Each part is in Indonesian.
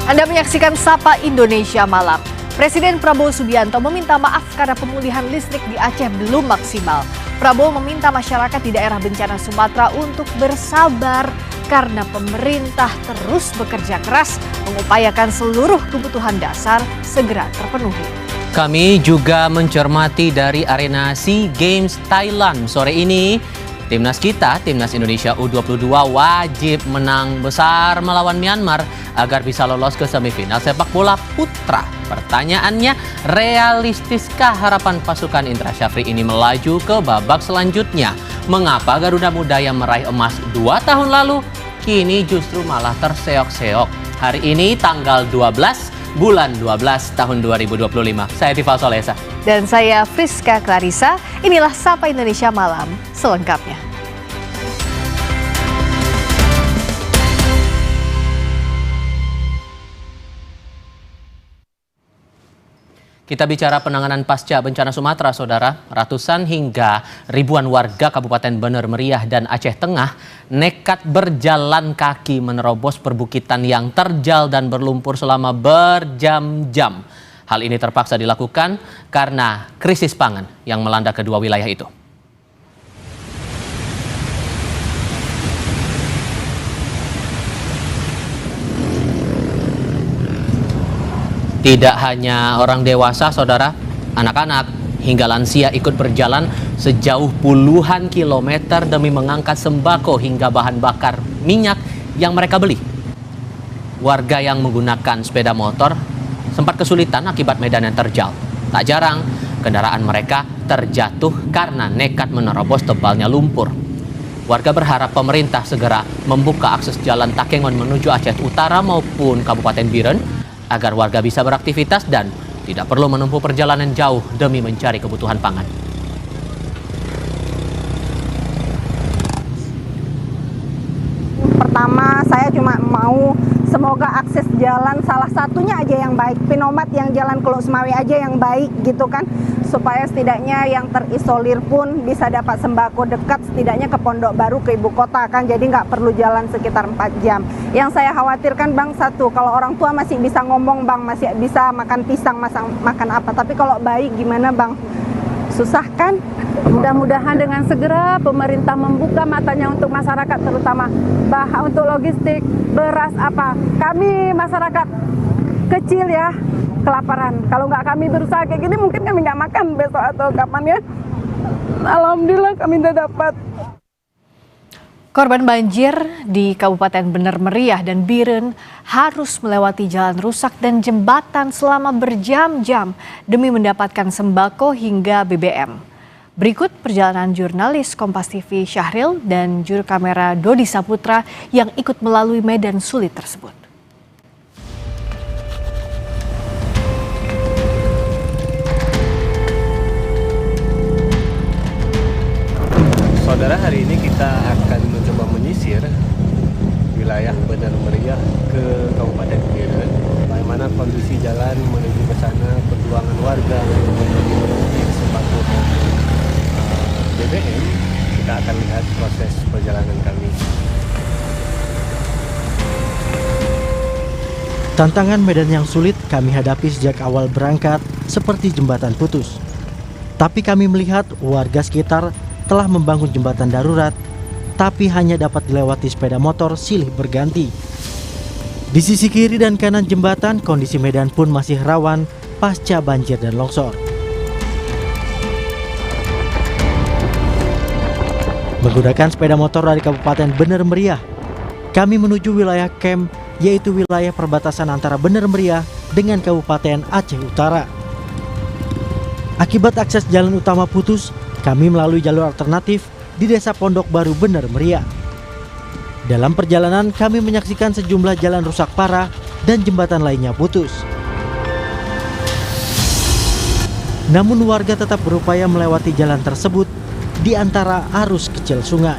Anda menyaksikan Sapa Indonesia Malam. Presiden Prabowo Subianto meminta maaf karena pemulihan listrik di Aceh belum maksimal. Prabowo meminta masyarakat di daerah bencana Sumatera untuk bersabar karena pemerintah terus bekerja keras mengupayakan seluruh kebutuhan dasar segera terpenuhi. Kami juga mencermati dari arena SEA Games Thailand. Sore ini, timnas kita, timnas Indonesia U22 wajib menang besar melawan Myanmar agar bisa lolos ke semifinal sepak bola putra. Pertanyaannya, realistiskah harapan pasukan Indra Syafri ini melaju ke babak selanjutnya? Mengapa Garuda Muda yang meraih emas 2 tahun lalu kini justru malah terseok-seok? Hari ini tanggal 12 bulan 12 tahun 2025. Saya Tifal Solesa. Dan saya Friska Clarissa. Inilah Sapa Indonesia Malam selengkapnya. Kita bicara penanganan pasca bencana Sumatera, Saudara. Ratusan hingga ribuan warga Kabupaten Bener Meriah dan Aceh Tengah nekat berjalan kaki menerobos perbukitan yang terjal dan berlumpur selama berjam-jam. Hal ini terpaksa dilakukan karena krisis pangan yang melanda kedua wilayah itu. Tidak hanya orang dewasa, Saudara, anak-anak hingga lansia ikut berjalan sejauh puluhan kilometer demi mengangkat sembako hingga bahan bakar minyak yang mereka beli. Warga yang menggunakan sepeda motor sempat kesulitan akibat medan yang terjal. Tak jarang kendaraan mereka terjatuh karena nekat menerobos tebalnya lumpur. Warga berharap pemerintah segera membuka akses jalan Takengon menuju Aceh Utara maupun Kabupaten Biren agar warga bisa beraktivitas dan tidak perlu menempuh perjalanan jauh demi mencari kebutuhan pangan. Pertama, saya cuma mau semoga akses jalan salah satunya aja yang baik, Pinomat yang jalan ke Semawi aja yang baik gitu kan, supaya setidaknya yang terisolir pun bisa dapat sembako dekat setidaknya ke Pondok Baru, ke ibu kota kan, jadi nggak perlu jalan sekitar 4 jam. Yang saya khawatirkan Bang, satu, kalau orang tua masih bisa ngomong Bang, masih bisa makan pisang, makan apa, tapi kalau bayi gimana Bang? Susah kan? Mudah-mudahan dengan segera pemerintah membuka matanya untuk masyarakat, terutama bahan untuk logistik, beras apa. Kami masyarakat kecil ya, kelaparan. Kalau nggak kami berusaha kayak gini, mungkin kami nggak makan besok atau kapan ya. Alhamdulillah kami udah dapat. Korban banjir di Kabupaten Bener Meriah dan Biren harus melewati jalan rusak dan jembatan selama berjam-jam demi mendapatkan sembako hingga BBM. Berikut perjalanan jurnalis Kompas TV Syahril dan juru kamera Dodi Saputra yang ikut melalui medan sulit tersebut. Saudara, hari ini kita akan mencoba menyisir wilayah Bener Meriah ke Kabupaten Biren. Bagaimana kondisi jalan menuju ke sana, perjuangan warga untuk membeli sembako BBM. Kita akan lihat proses perjalanan kami. Tantangan medan yang sulit kami hadapi sejak awal berangkat, seperti jembatan putus. Tapi kami melihat warga sekitar telah membangun jembatan darurat, tapi hanya dapat dilewati sepeda motor silih berganti. Di sisi kiri dan kanan jembatan, kondisi medan pun masih rawan pasca banjir dan longsor. Menggunakan sepeda motor dari Kabupaten Bener Meriah, kami menuju wilayah camp, yaitu wilayah perbatasan antara Bener Meriah dengan Kabupaten Aceh Utara. Akibat akses jalan utama putus, kami melalui jalur alternatif di Desa Pondok Baru Bener Meriah. Dalam perjalanan kami menyaksikan sejumlah jalan rusak parah dan jembatan lainnya putus. Namun warga tetap berupaya melewati jalan tersebut di antara arus kecil sungai.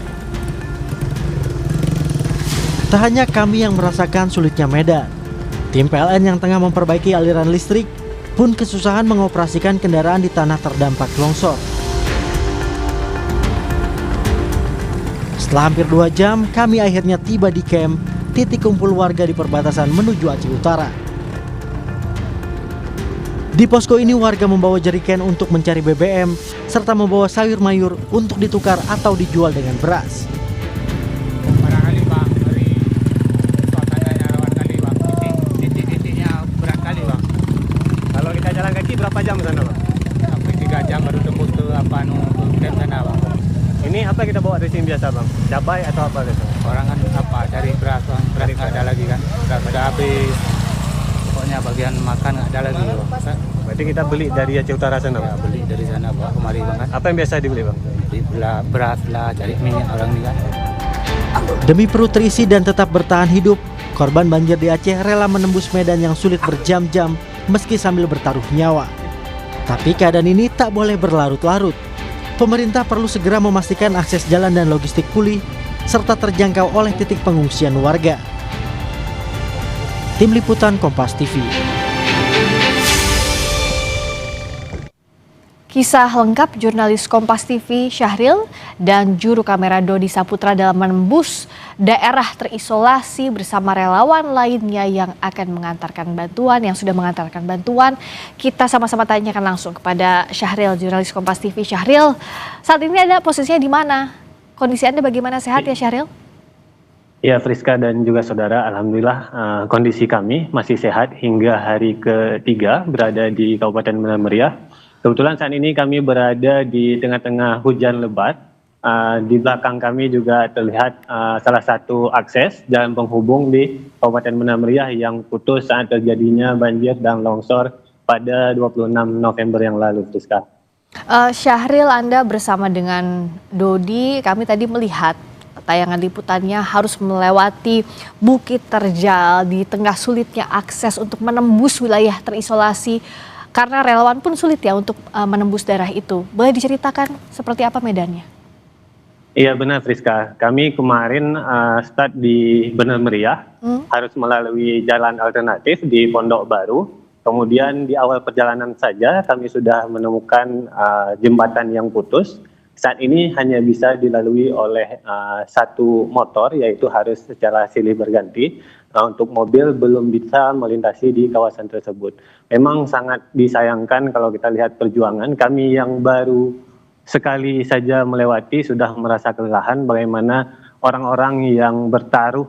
Tak hanya kami yang merasakan sulitnya medan, tim PLN yang tengah memperbaiki aliran listrik pun kesusahan mengoperasikan kendaraan di tanah terdampak longsor. Setelah hampir 2 jam, kami akhirnya tiba di camp titik kumpul warga di perbatasan menuju Aceh Utara. Di posko ini warga membawa jerigen untuk mencari BBM serta membawa sayur mayur untuk ditukar atau dijual dengan beras. Barangkali Bang, dari suasananya rawan kali Bang, titik-titiknya berat kali Bang. Kalau kita jalan kaki berapa jam ke sana, Bang? Sampai 3 jam baru tembus ke camp sana Bang. Ini apa kita bawa dari sini biasa, Bang? Cabai atau apa gitu? Orang kan cari beras Bang, beras nggak ada lagi kan, beras udah habis. Pokoknya bagian makan nggak ada lagi Bang. Berarti kita beli dari Aceh Utara sana, Ya, Bang? beli dari sana bawa kemari Bang kan. Apa yang biasa dibeli, Bang? Beli beras lah, cari minyak orang ini kan. Demi perut terisi dan tetap bertahan hidup, korban banjir di Aceh rela menembus medan yang sulit berjam-jam meski sambil bertaruh nyawa. Tapi keadaan ini tak boleh berlarut-larut. Pemerintah perlu segera memastikan akses jalan dan logistik pulih serta terjangkau oleh titik pengungsian warga. Tim Liputan Kompas TV. Kisah lengkap jurnalis Kompas TV Syahril dan juru kamera Dodi Saputra dalam menembus daerah terisolasi bersama relawan lainnya yang akan mengantarkan bantuan, yang sudah mengantarkan bantuan. Kita sama-sama tanyakan langsung kepada Syahril, jurnalis Kompas TV. Syahril, saat ini Anda posisinya di mana? Kondisi Anda bagaimana, sehat ya Syahril? Ya, Friska dan juga saudara, alhamdulillah kondisi kami masih sehat hingga hari ketiga berada di Kabupaten Benar Meriah. Kebetulan saat ini kami berada di tengah-tengah hujan lebat. Di belakang kami juga terlihat salah satu akses jalan penghubung di Kabupaten Benar Meriah yang putus saat terjadinya banjir dan longsor pada 26 November yang lalu, Friska. Syahril, Anda bersama dengan Dodi, kami tadi melihat tayangan liputannya harus melewati Bukit Terjal di tengah sulitnya akses untuk menembus wilayah terisolasi. Karena relawan pun sulit ya untuk menembus daerah itu. Boleh diceritakan seperti apa medannya? Iya benar, Friska. Kami kemarin start di Benar Meriah, harus melalui jalan alternatif di Pondok Baru. Kemudian di awal perjalanan saja kami sudah menemukan jembatan yang putus. Saat ini hanya bisa dilalui oleh satu motor, yaitu harus secara silih berganti. Untuk mobil belum bisa melintasi di kawasan tersebut. Memang sangat disayangkan kalau kita lihat perjuangan kami yang baru sekali saja melewati sudah merasa kelelahan, bagaimana orang-orang yang bertaruh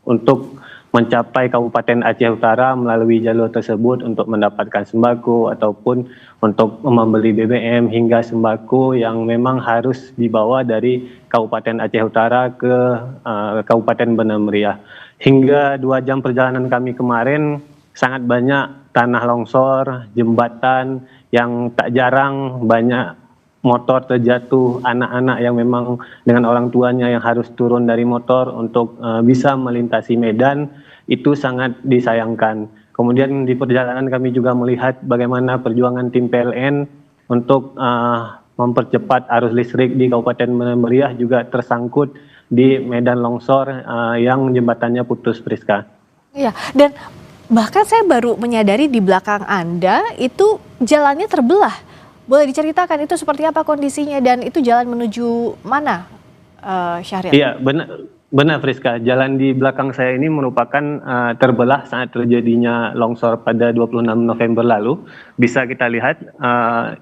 untuk mencapai Kabupaten Aceh Utara melalui jalur tersebut untuk mendapatkan sembako ataupun untuk membeli BBM hingga sembako yang memang harus dibawa dari Kabupaten Aceh Utara ke Kabupaten Benar Meriah. Hingga 2 jam perjalanan kami kemarin sangat banyak tanah longsor, jembatan yang tak jarang banyak motor terjatuh, anak-anak yang memang dengan orang tuanya yang harus turun dari motor untuk bisa melintasi medan, itu sangat disayangkan. Kemudian di perjalanan kami juga melihat bagaimana perjuangan tim PLN untuk mempercepat arus listrik di Kabupaten Benar Meriah juga tersangkut di medan longsor yang jembatannya putus, Friska. Iya, dan bahkan saya baru menyadari di belakang Anda itu jalannya terbelah. Boleh diceritakan itu seperti apa kondisinya dan itu jalan menuju mana, Syahril? Iya, benar Friska. Jalan di belakang saya ini merupakan terbelah saat terjadinya longsor pada 26 November lalu. Bisa kita lihat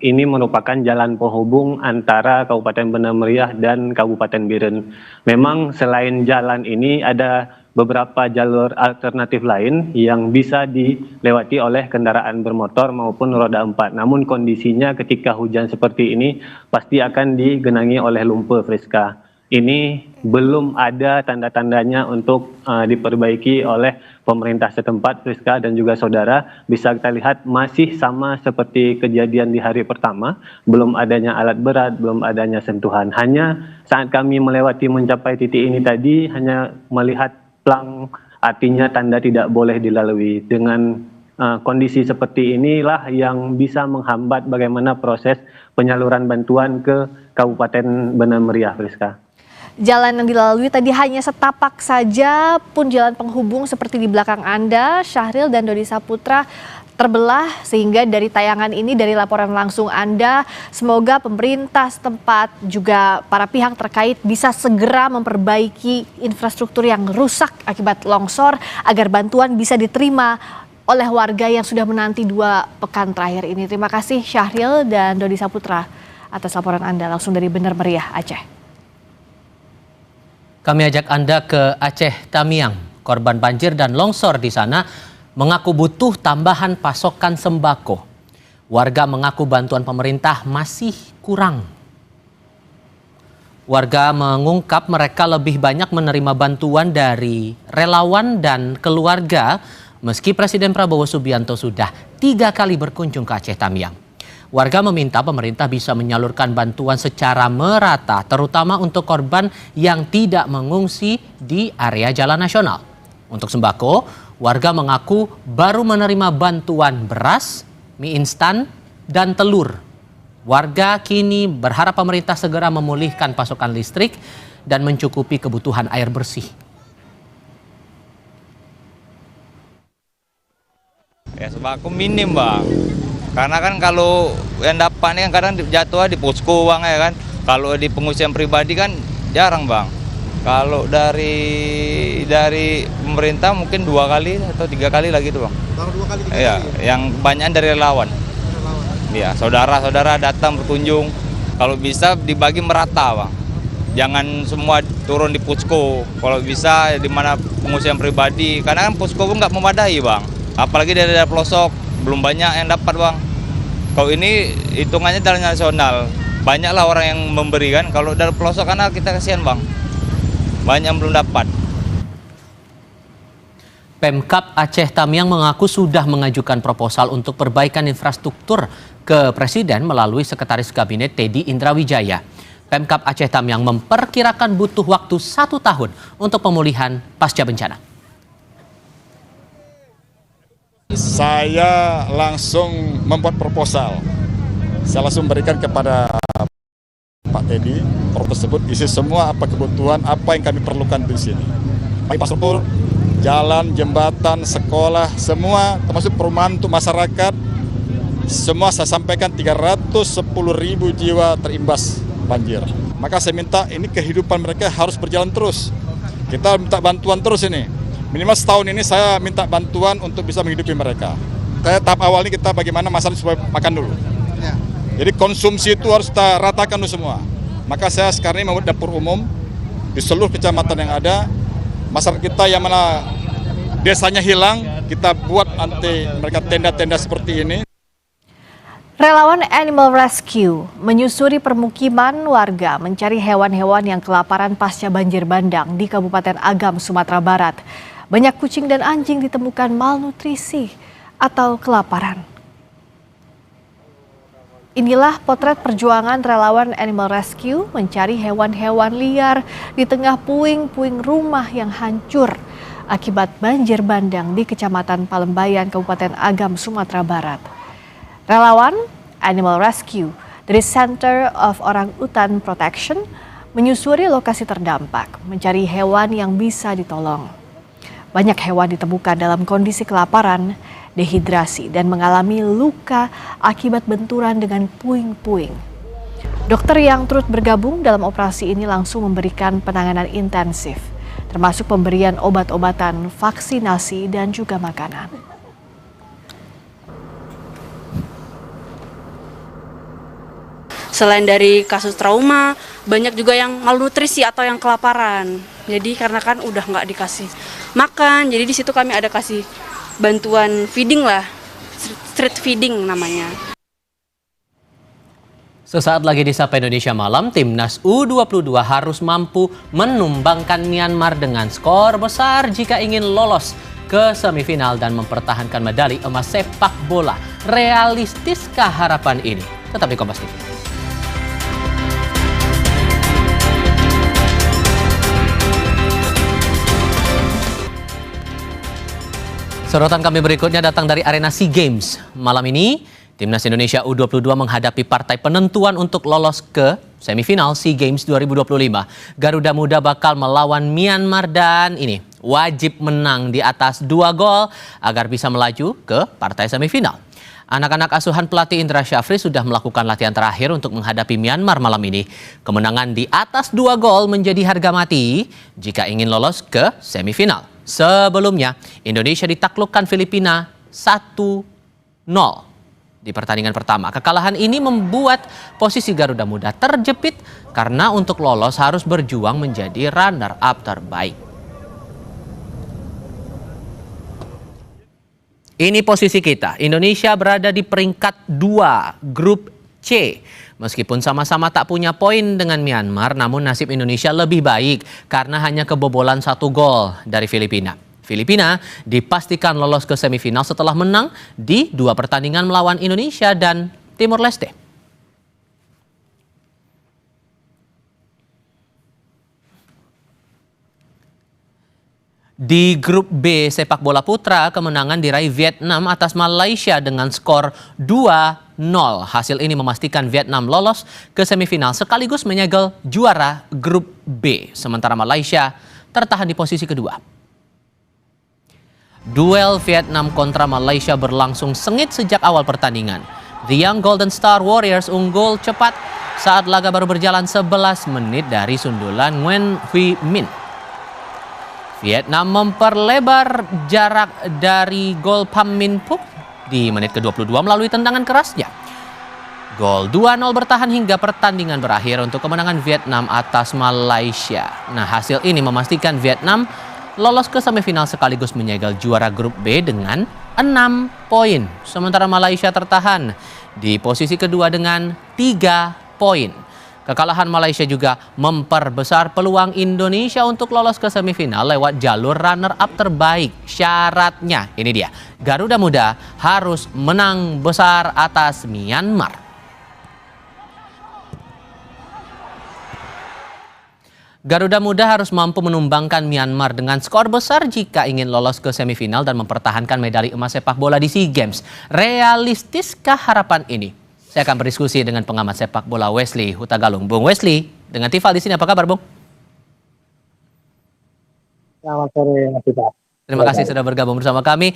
ini merupakan jalan penghubung antara Kabupaten Benar Meriah dan Kabupaten Biren. Memang selain jalan ini ada beberapa jalur alternatif lain yang bisa dilewati oleh kendaraan bermotor maupun roda 4. Namun kondisinya ketika hujan seperti ini pasti akan digenangi oleh lumpur, Friska. Ini belum ada tanda-tandanya untuk diperbaiki oleh pemerintah setempat, Friska dan juga saudara. Bisa kita lihat masih sama seperti kejadian di hari pertama, belum adanya alat berat, belum adanya sentuhan. Hanya saat kami melewati mencapai titik ini tadi, hanya melihat plang, artinya tanda tidak boleh dilalui. Dengan kondisi seperti inilah yang bisa menghambat bagaimana proses penyaluran bantuan ke Kabupaten Benar Meriah, Friska. Jalan yang dilalui tadi hanya setapak saja pun jalan penghubung seperti di belakang Anda, Syahril dan Dodi Saputra, terbelah sehingga dari tayangan ini, dari laporan langsung Anda, semoga pemerintah setempat juga para pihak terkait bisa segera memperbaiki infrastruktur yang rusak akibat longsor agar bantuan bisa diterima oleh warga yang sudah menanti 2 pekan terakhir ini. Terima kasih Syahril dan Dodi Saputra atas laporan Anda langsung dari Bener Meriah, Aceh. Kami ajak Anda ke Aceh Tamiang. Korban banjir dan longsor di sana mengaku butuh tambahan pasokan sembako. Warga mengaku bantuan pemerintah masih kurang. Warga mengungkap mereka lebih banyak menerima bantuan dari relawan dan keluarga meski Presiden Prabowo Subianto sudah 3 kali berkunjung ke Aceh Tamiang. Warga meminta pemerintah bisa menyalurkan bantuan secara merata, terutama untuk korban yang tidak mengungsi di area jalan nasional. Untuk sembako, warga mengaku baru menerima bantuan beras, mie instan, dan telur. Warga kini berharap pemerintah segera memulihkan pasokan listrik dan mencukupi kebutuhan air bersih. Ya sembako minim bang, karena kan kalau yang dapat ini kan kadang jatuh di posko bang ya kan. Kalau di pengungsian pribadi kan jarang bang. Kalau dari pemerintah mungkin 2 kali atau 3 kali lagi tuh bang. Baru 2 kali 3 Iya, kali. yang banyak dari relawan. Iya, saudara-saudara datang berkunjung. Kalau bisa dibagi merata bang. Jangan semua turun di posko. Kalau bisa di mana pengungsian pribadi, karena kan posko pun nggak memadai bang. Apalagi dari daerah pelosok belum banyak yang dapat bang. Kalau ini hitungannya dari nasional, banyaklah orang yang memberi kan. Kalau dari pelosok karena kita kasihan bang, banyak yang belum dapat. Pemkab Aceh Tamiang mengaku sudah mengajukan proposal untuk perbaikan infrastruktur ke Presiden melalui Sekretaris Kabinet Teddy Indrawijaya. Pemkab Aceh Tamiang memperkirakan butuh waktu 1 tahun untuk pemulihan pasca bencana. Saya langsung membuat proposal. Saya langsung berikan kepada Pak Teddy, tersebut isi semua apa kebutuhan, apa yang kami perlukan di sini. Infrastruktur, jalan, jembatan, sekolah, semua termasuk perumahan untuk masyarakat. Semua saya sampaikan 310.000 jiwa terimbas banjir. Maka saya minta ini kehidupan mereka harus berjalan terus. Kita minta bantuan terus ini. Minimal setahun ini saya minta bantuan untuk bisa menghidupi mereka. Tahap awal ini kita bagaimana masalah supaya makan dulu. Ya. Jadi konsumsi itu harus kita ratakan dulu semua. Maka saya sekarang ini membuat dapur umum di seluruh kecamatan yang ada. Masyarakat kita yang mana desanya hilang, kita buat nanti mereka tenda-tenda seperti ini. Relawan Animal Rescue menyusuri permukiman warga mencari hewan-hewan yang kelaparan pasca banjir bandang di Kabupaten Agam, Sumatera Barat. Banyak kucing dan anjing ditemukan malnutrisi atau kelaparan. Inilah potret perjuangan relawan Animal Rescue mencari hewan-hewan liar di tengah puing-puing rumah yang hancur akibat banjir bandang di Kecamatan Palembayan, Kabupaten Agam, Sumatera Barat. Relawan Animal Rescue dari Center of Orang Utan Protection menyusuri lokasi terdampak, mencari hewan yang bisa ditolong. Banyak hewan ditemukan dalam kondisi kelaparan, dehidrasi, dan mengalami luka akibat benturan dengan puing-puing. Dokter yang turut bergabung dalam operasi ini langsung memberikan penanganan intensif, termasuk pemberian obat-obatan, vaksinasi, dan juga makanan. Selain dari kasus trauma, banyak juga yang malnutrisi atau yang kelaparan. Jadi karena kan udah nggak dikasih makan, jadi di situ kami ada kasih bantuan feeding lah, street feeding namanya. Sesaat lagi di Sapa Indonesia Malam, Timnas U22 harus mampu menumbangkan Myanmar dengan skor besar jika ingin lolos ke semifinal dan mempertahankan medali emas sepak bola. Realistiskah harapan ini? Tetap di Kompas TV. Sorotan kami berikutnya datang dari arena SEA Games. Malam ini, Timnas Indonesia U22 menghadapi partai penentuan untuk lolos ke semifinal SEA Games 2025. Garuda Muda bakal melawan Myanmar dan ini wajib menang di atas 2 gol agar bisa melaju ke partai semifinal. Anak-anak asuhan pelatih Indra Syafri sudah melakukan latihan terakhir untuk menghadapi Myanmar malam ini. Kemenangan di atas 2 gol menjadi harga mati jika ingin lolos ke semifinal. Sebelumnya, Indonesia ditaklukkan Filipina 1-0 di pertandingan pertama. Kekalahan ini membuat posisi Garuda Muda terjepit karena untuk lolos harus berjuang menjadi runner-up terbaik. Ini posisi kita. Indonesia berada di peringkat 2 grup C. Meskipun sama-sama tak punya poin dengan Myanmar, namun nasib Indonesia lebih baik karena hanya kebobolan 1 gol dari Filipina. Filipina dipastikan lolos ke semifinal setelah menang di 2 pertandingan melawan Indonesia dan Timor Leste. Di grup B sepak bola putra, kemenangan diraih Vietnam atas Malaysia dengan skor 2-0. Hasil ini memastikan Vietnam lolos ke semifinal sekaligus menyegel juara grup B. Sementara Malaysia tertahan di posisi kedua. Duel Vietnam kontra Malaysia berlangsung sengit sejak awal pertandingan. The Young Golden Star Warriors unggul cepat saat laga baru berjalan 11 menit dari sundulan Nguyen Huy Min. Vietnam memperlebar jarak dari gol Pham Minh Phuc di menit ke-22 melalui tendangan kerasnya. Gol 2-0 bertahan hingga pertandingan berakhir untuk kemenangan Vietnam atas Malaysia. Nah, hasil ini memastikan Vietnam lolos ke semifinal sekaligus menyegel juara grup B dengan 6 poin. Sementara Malaysia tertahan di posisi kedua dengan 3 poin. Kekalahan Malaysia juga memperbesar peluang Indonesia untuk lolos ke semifinal lewat jalur runner-up terbaik. Syaratnya, ini dia, Garuda Muda harus menang besar atas Myanmar. Garuda Muda harus mampu menumbangkan Myanmar dengan skor besar jika ingin lolos ke semifinal dan mempertahankan medali emas sepak bola di SEA Games. Realistiskah harapan ini? Saya akan berdiskusi dengan pengamat sepak bola Wesley Hutagalung. Bung Wesley, dengan Tifal di sini, apa kabar, Bung? Selamat sore, Mas Tifal. Terima kasih sudah bergabung bersama kami.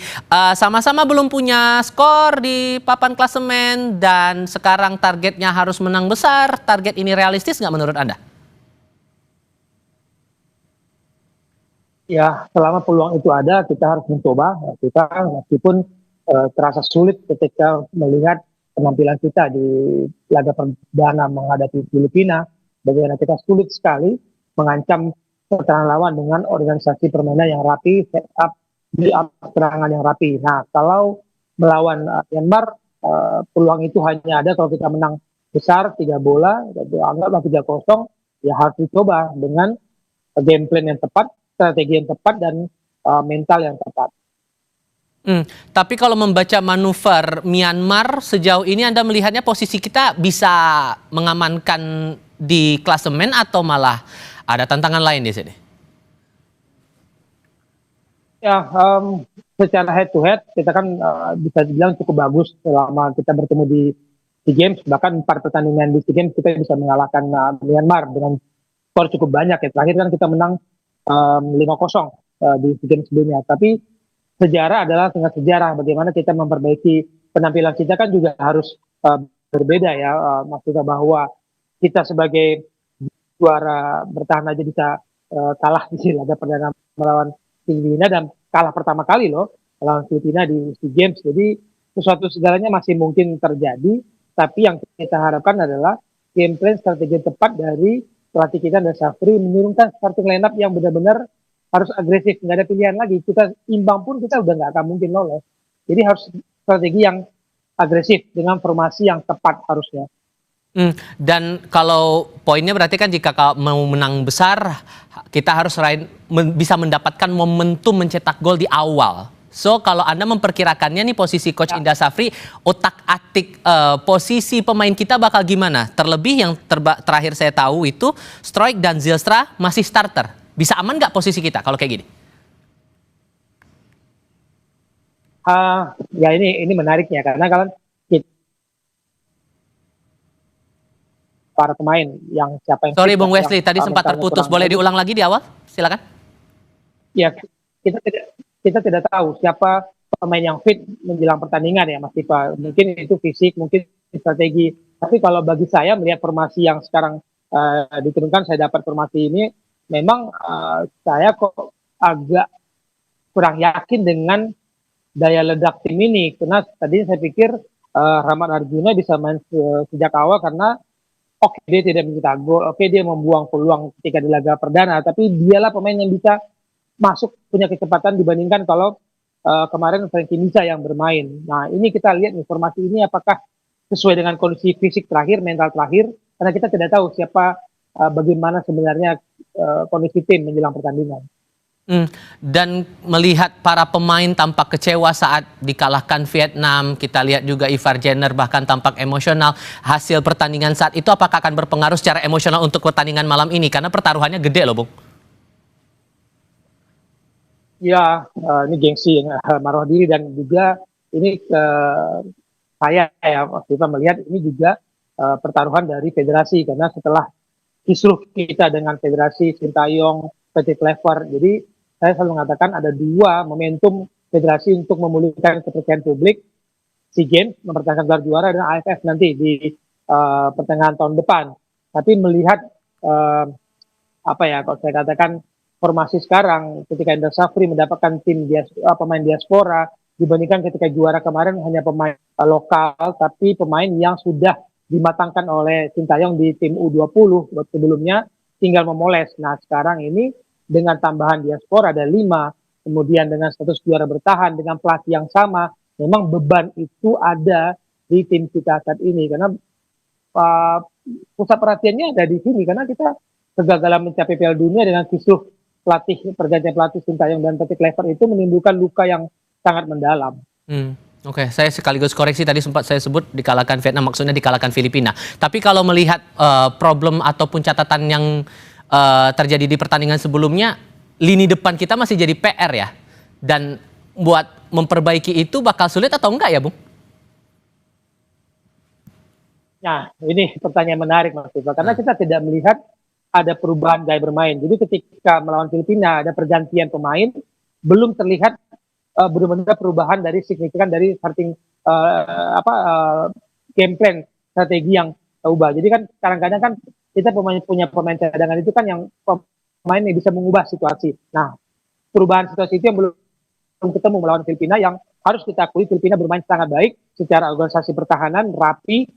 Sama-sama belum punya skor di papan klasemen dan sekarang targetnya harus menang besar. Target ini realistis nggak menurut Anda? Ya, selama peluang itu ada, kita harus mencoba. Kita meskipun terasa sulit ketika melihat penampilan kita di laga perdana menghadapi Filipina, bagaimana kita sulit sekali mengancam pertahanan lawan dengan organisasi permainan yang rapi, setup di serangan yang rapi. Nah, kalau melawan Myanmar, peluang itu hanya ada kalau kita menang besar 3 bola, anggaplah 3-0, ya harus dicoba dengan game plan yang tepat, strategi yang tepat, dan mental yang tepat. Tapi kalau membaca manuver Myanmar sejauh ini Anda melihatnya posisi kita bisa mengamankan di klasemen atau malah ada tantangan lain di sini? Ya, secara head to head kita kan bisa dibilang cukup bagus selama kita bertemu di SEA Games. Bahkan 4 pertandingan di SEA Games kita bisa mengalahkan Myanmar dengan skor cukup banyak. Ya. Terakhir kan kita menang 5-0 di SEA Games sebelumnya. Tapi sejarah adalah tengah sejarah. Bagaimana kita memperbaiki penampilan kita kan juga harus berbeda ya. Maksudnya bahwa kita sebagai juara bertahan aja bisa kalah di laga perdana melawan Filipina dan kalah pertama kali loh melawan Filipina di SEA Games. Jadi sesuatu segalanya masih mungkin terjadi. Tapi yang kita harapkan adalah game plan strategi tepat dari pelatih kita dan Syafri menurunkan starting lineup yang benar-benar harus agresif, nggak ada pilihan lagi. Kita imbang pun kita udah nggak akan mungkin lolos. Jadi harus strategi yang agresif dengan formasi yang tepat harusnya. Dan kalau poinnya berarti kan jika mau menang besar, kita harus bisa mendapatkan momentum mencetak gol di awal. So kalau Anda memperkirakannya nih posisi Coach Indra Syafri, otak-atik posisi pemain kita bakal gimana? Terlebih yang terakhir saya tahu itu Struijk dan Zylstra masih starter. Bisa aman nggak posisi kita kalau kayak gini? Ya ini menariknya karena kalau para pemain yang siapa yang Sorry fit, Bung yang Wesley, tadi sempat mentalnya terputus. kurang Boleh bagus. diulang lagi di awal? Silakan. Ya, kita tidak tahu siapa pemain yang fit menjelang pertandingan ya Mas Tifa. Mungkin itu fisik, mungkin strategi. Tapi kalau bagi saya melihat formasi yang sekarang diturunkan, saya dapat formasi ini, memang saya kok agak kurang yakin dengan daya ledak tim ini. Karena tadi saya pikir Rahmat Arjuna bisa main sejak awal karena oke, dia tidak mencetak gol, oke dia membuang peluang ketika di laga perdana, tapi dialah pemain yang bisa masuk, punya kecepatan dibandingkan kalau kemarin Frankie Misa yang bermain. Nah ini kita lihat informasi ini apakah sesuai dengan kondisi fisik terakhir, mental terakhir, karena kita tidak tahu siapa bagaimana sebenarnya kondisi tim menjelang pertandingan. Dan melihat para pemain tampak kecewa saat dikalahkan Vietnam, kita lihat juga Ivar Jenner bahkan tampak emosional. Hasil pertandingan saat itu apakah akan berpengaruh secara emosional untuk pertandingan malam ini? Karena pertaruhannya gede loh Bung. Ya, ini gengsi, marwah diri, dan juga ini saya ya waktu itu melihat ini juga pertaruhan dari federasi, karena setelah kisruh kita dengan federasi Sintayong, PT Clever, jadi saya selalu mengatakan ada dua momentum federasi untuk memulihkan kepercayaan publik, SEA Games, mempertahankan gelar juara, dan AFF nanti di pertengahan tahun depan. Tapi melihat kalau saya katakan formasi sekarang, ketika Indra Safri mendapatkan pemain diaspora, dibandingkan ketika juara kemarin hanya pemain lokal, tapi pemain yang sudah dimatangkan oleh Sintayong di tim U20 sebelumnya, tinggal memoles. Nah sekarang ini dengan tambahan diaspora ada 5, kemudian dengan status juara bertahan, dengan pelatih yang sama, memang beban itu ada di tim kita saat ini, karena pusat perhatiannya ada di sini, karena kita kegagalan mencapai Piala Dunia dengan kisruh pergantian pelatih Sintayong dan PT Clever itu menimbulkan luka yang sangat mendalam. Oke, saya sekaligus koreksi, tadi sempat saya sebut dikalahkan Vietnam, maksudnya dikalahkan Filipina. Tapi kalau melihat problem ataupun catatan yang terjadi di pertandingan sebelumnya, lini depan kita masih jadi PR ya. Dan buat memperbaiki itu bakal sulit atau enggak ya, Bung? Nah, ini pertanyaan menarik Mas Tifa, karena kita tidak melihat ada perubahan gaya bermain. Jadi ketika melawan Filipina ada pergantian pemain, belum terlihat benar-benar perubahan dari signifikan dari starting game plan, strategi yang ubah. Jadi kan kadang-kadang kan kita punya pemain cadangan itu kan yang pemain yang bisa mengubah situasi. Nah, perubahan situasi itu yang belum ketemu melawan Filipina, yang harus kita akui Filipina bermain sangat baik secara organisasi pertahanan, rapi,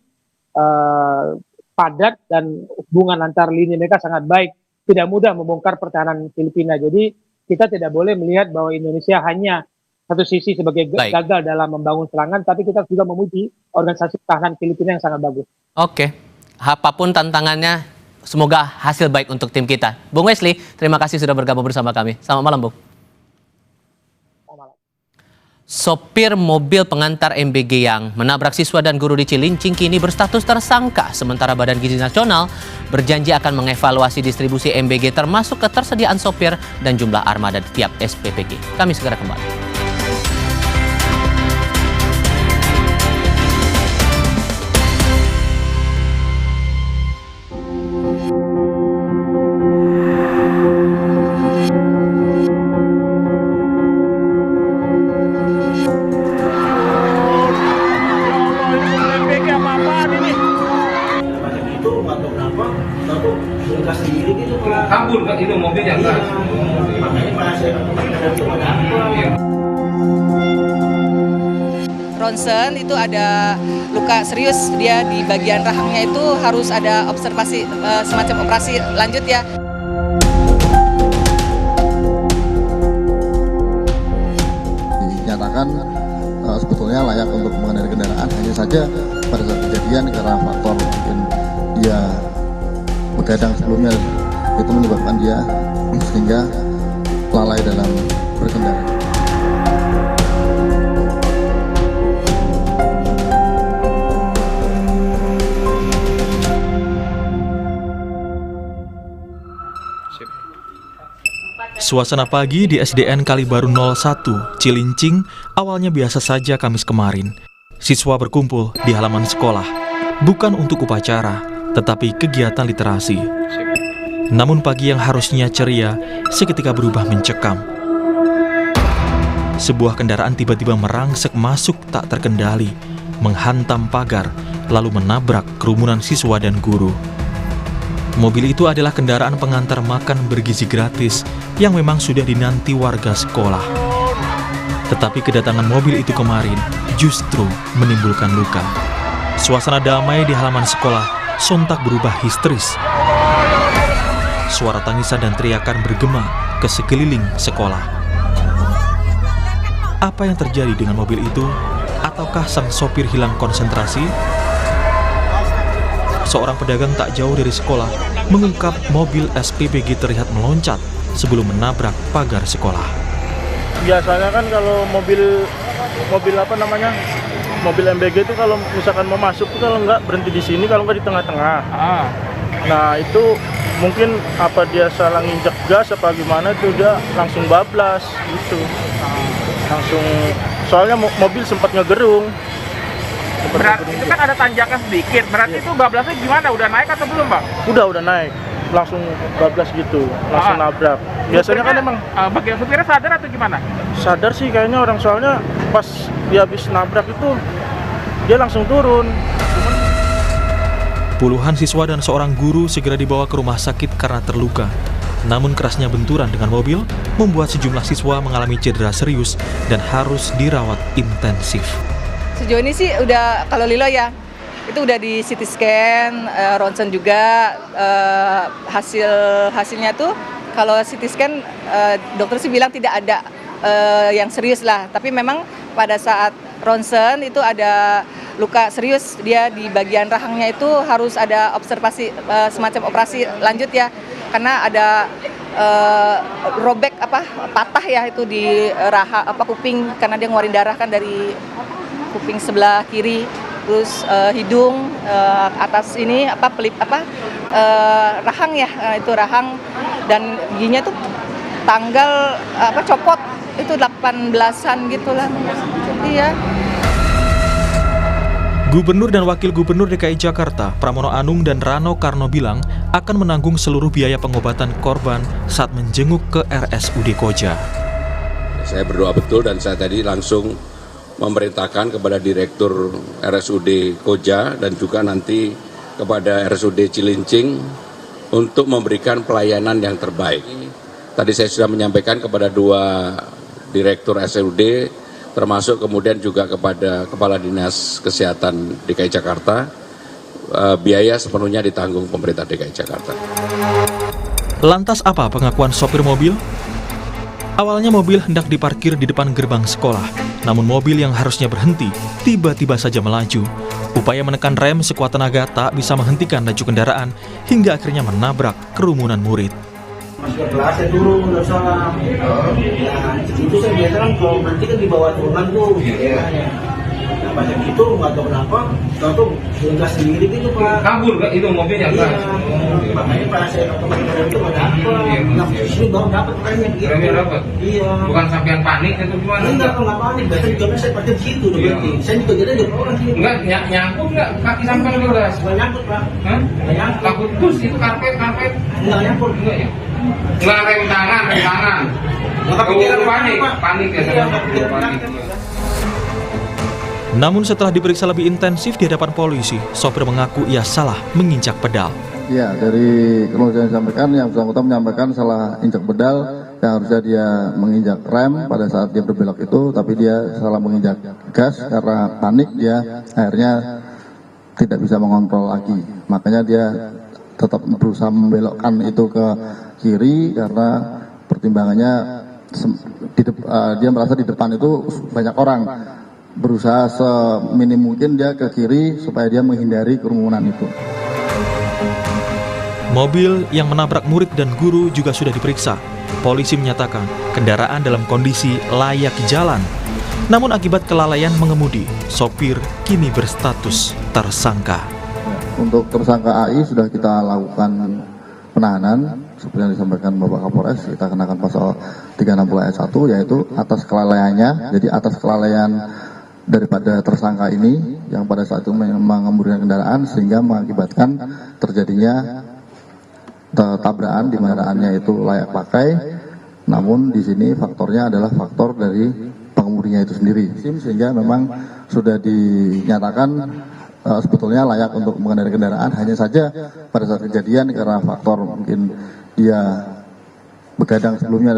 padat, dan hubungan antar lini mereka sangat baik. Tidak mudah membongkar pertahanan Filipina. Jadi kita tidak boleh melihat bahwa Indonesia hanya satu sisi sebagai gagal dalam membangun serangan, tapi kita juga memuji organisasi pertahanan Filipina yang sangat bagus. Oke. Apapun tantangannya, semoga hasil baik untuk tim kita. Bung Wesley, terima kasih sudah bergabung bersama kami. Selamat malam, Bung. Sopir mobil pengantar MBG yang menabrak siswa dan guru di Cilincing kini berstatus tersangka, sementara Badan Gizi Nasional berjanji akan mengevaluasi distribusi MBG termasuk ketersediaan sopir dan jumlah armada di tiap SPPG. Kami segera kembali. Kabur kan itu mobilnya kan. Ronsen itu ada luka serius, dia di bagian rahangnya itu harus ada observasi semacam operasi lanjut ya. Dinyatakan sebetulnya layak untuk mengendarai kendaraan, hanya saja pada saat kejadian karena faktor mungkin dia begadang sebelumnya itu menyebabkan dia sehingga lalai dalam berkendara. Suasana pagi di SDN Kalibaru 01, Cilincing, awalnya biasa saja Kamis kemarin. Siswa berkumpul di halaman sekolah, bukan untuk upacara, tetapi kegiatan literasi. Namun pagi yang harusnya ceria seketika berubah mencekam. Sebuah kendaraan tiba-tiba merangsek masuk tak terkendali, menghantam pagar, lalu menabrak kerumunan siswa dan guru. Mobil itu adalah kendaraan pengantar makan bergizi gratis yang memang sudah dinanti warga sekolah. Tetapi kedatangan mobil itu kemarin justru menimbulkan luka. Suasana damai di halaman sekolah sontak berubah histeris. Suara tangisan dan teriakan bergema ke sekeliling sekolah. Apa yang terjadi dengan mobil itu? Ataukah sang sopir hilang konsentrasi? Seorang pedagang tak jauh dari sekolah mengungkap mobil SPBG terlihat meloncat sebelum menabrak pagar sekolah. Biasanya kan kalau mobil MBG itu kalau misalkan mau masuk tuh kalau nggak berhenti di sini, kalau nggak di tengah-tengah. Nah itu mungkin apa dia salah nginjek gas apa gimana, itu dia langsung bablas gitu. Langsung, soalnya mobil sempat ngegerung. Berarti itu kan ada tanjakan sedikit, berarti itu bablasnya gimana? Udah naik atau belum, Bang? Udah naik, langsung bablas gitu, langsung nabrak. Biasanya kan emang bagian supirnya sadar atau gimana? Sadar sih kayaknya orang, soalnya pas dia habis nabrak itu dia langsung turun. Puluhan siswa dan seorang guru segera dibawa ke rumah sakit karena terluka. Namun kerasnya benturan dengan mobil membuat sejumlah siswa mengalami cedera serius dan harus dirawat intensif. Sejauh ini sih udah, kalau Lilo ya, itu udah di CT scan, ronsen juga, hasilnya tuh kalau CT scan dokter sih bilang tidak ada yang serius lah, tapi memang pada saat ronsen itu ada luka serius, dia di bagian rahangnya itu harus ada observasi, semacam operasi lanjut ya, karena ada robek patah ya itu di kuping, karena dia ngeluarin darah kan dari kuping sebelah kiri, terus hidung, atas ini rahang ya, itu rahang, dan giginya tuh tanggal copot itu 18-an gitulah. Iya. Gubernur dan Wakil Gubernur DKI Jakarta, Pramono Anung dan Rano Karno bilang akan menanggung seluruh biaya pengobatan korban saat menjenguk ke RSUD Koja. Saya berdoa betul dan saya tadi langsung memerintahkan kepada Direktur RSUD Koja dan juga nanti kepada RSUD Cilincing untuk memberikan pelayanan yang terbaik. Tadi saya sudah menyampaikan kepada dua Direktur RSUD, termasuk kemudian juga kepada Kepala Dinas Kesehatan DKI Jakarta, biaya sepenuhnya ditanggung pemerintah DKI Jakarta. Lantas apa pengakuan sopir mobil? Awalnya mobil hendak diparkir di depan gerbang sekolah, namun mobil yang harusnya berhenti tiba-tiba saja melaju. Upaya menekan rem sekuat tenaga tak bisa menghentikan laju kendaraan hingga akhirnya menabrak kerumunan murid. Masuk ke kelas saya turun, udah salah. Ya, itu saya biasa kan kalau berhenti kan di bawah turunan tuh. Nah, banyak gitu, nggak tahu kenapa. Tahu gas sendiri gitu Pak. Kabur gak itu mobilnya? Iya. Makanya pas saya kemarin itu nggak dapat. Nah, di sini baru dapat remnya gitu. Remnya dapat? Iya. Bukan sampean panik atau gimana? Enggak panik. Biasanya juga saya pakai begitu udah berhenti. Saya juga jadi ada orang sini. Enggak, nyangkut nggak kaki sampean ke gas? Nggak nyangkut Pak. Nggak nyangkut. Takut terus itu karpet? Nggak nyangkut. Enggak ya? Nggak rem tangan. Panik ya. Namun setelah diperiksa lebih intensif di hadapan polisi, sopir mengaku ia salah menginjak pedal. Ya, dari kronologi yang disampaikan, yang bersangkutan menyampaikan salah injak pedal, yang harusnya dia menginjak rem pada saat dia berbelok itu, tapi dia salah menginjak gas karena panik, dia akhirnya tidak bisa mengontrol lagi. Makanya dia tetap berusaha membelokkan itu ke kiri karena pertimbangannya dia merasa di depan itu banyak orang. Berusaha seminim mungkin dia ke kiri supaya dia menghindari kerumunan itu. Mobil yang menabrak murid dan guru juga sudah diperiksa. Polisi menyatakan kendaraan dalam kondisi layak jalan. Namun akibat kelalaian mengemudi, sopir kini berstatus tersangka. Untuk tersangka AI sudah kita lakukan penahanan seperti yang disampaikan Bapak Kapolres. Kita kenakan pasal 360 ayat 1 yaitu atas kelalaiannya. Jadi atas kelalaian daripada tersangka ini yang pada saat itu mengemudikan kendaraan sehingga mengakibatkan terjadinya tabrakan di kendaraannya itu layak pakai. Namun di sini faktornya adalah faktor dari pengemudinya itu sendiri, sehingga memang sudah dinyatakan sebetulnya layak untuk mengendarai kendaraan. Hanya saja pada saat kejadian karena faktor mungkin dia begadang sebelumnya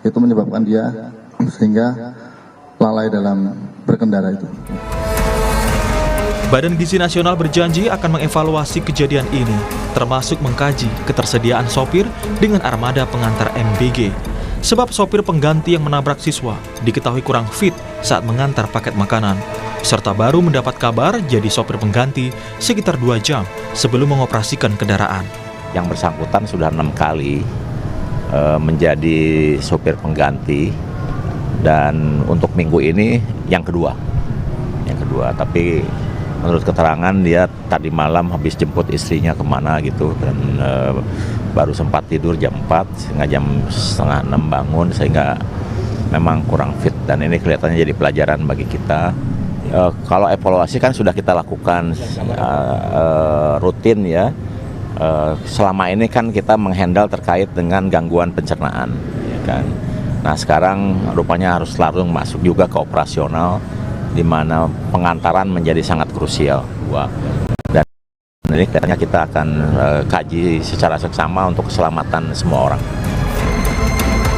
itu menyebabkan dia sehingga lalai dalam berkendara itu. Badan Gizi Nasional berjanji akan mengevaluasi kejadian ini, termasuk mengkaji ketersediaan sopir dengan armada pengantar MBG. Sebab sopir pengganti yang menabrak siswa diketahui kurang fit saat mengantar paket makanan, serta baru mendapat kabar jadi sopir pengganti sekitar 2 jam sebelum mengoperasikan kendaraan. Yang bersangkutan sudah 6 kali menjadi sopir pengganti, dan untuk minggu ini yang kedua. Tapi menurut keterangan dia tadi malam habis jemput istrinya kemana gitu, dan baru sempat tidur jam 4 sehingga jam 5:30 bangun, sehingga memang kurang fit, dan ini kelihatannya jadi pelajaran bagi kita. Kalau evaluasi kan sudah kita lakukan rutin ya. Selama ini kan kita menghandle terkait dengan gangguan pencernaan, ya kan. Nah sekarang rupanya harus langsung masuk juga ke operasional, di mana pengantaran menjadi sangat krusial. Dan ini katanya kita akan kaji secara seksama untuk keselamatan semua orang.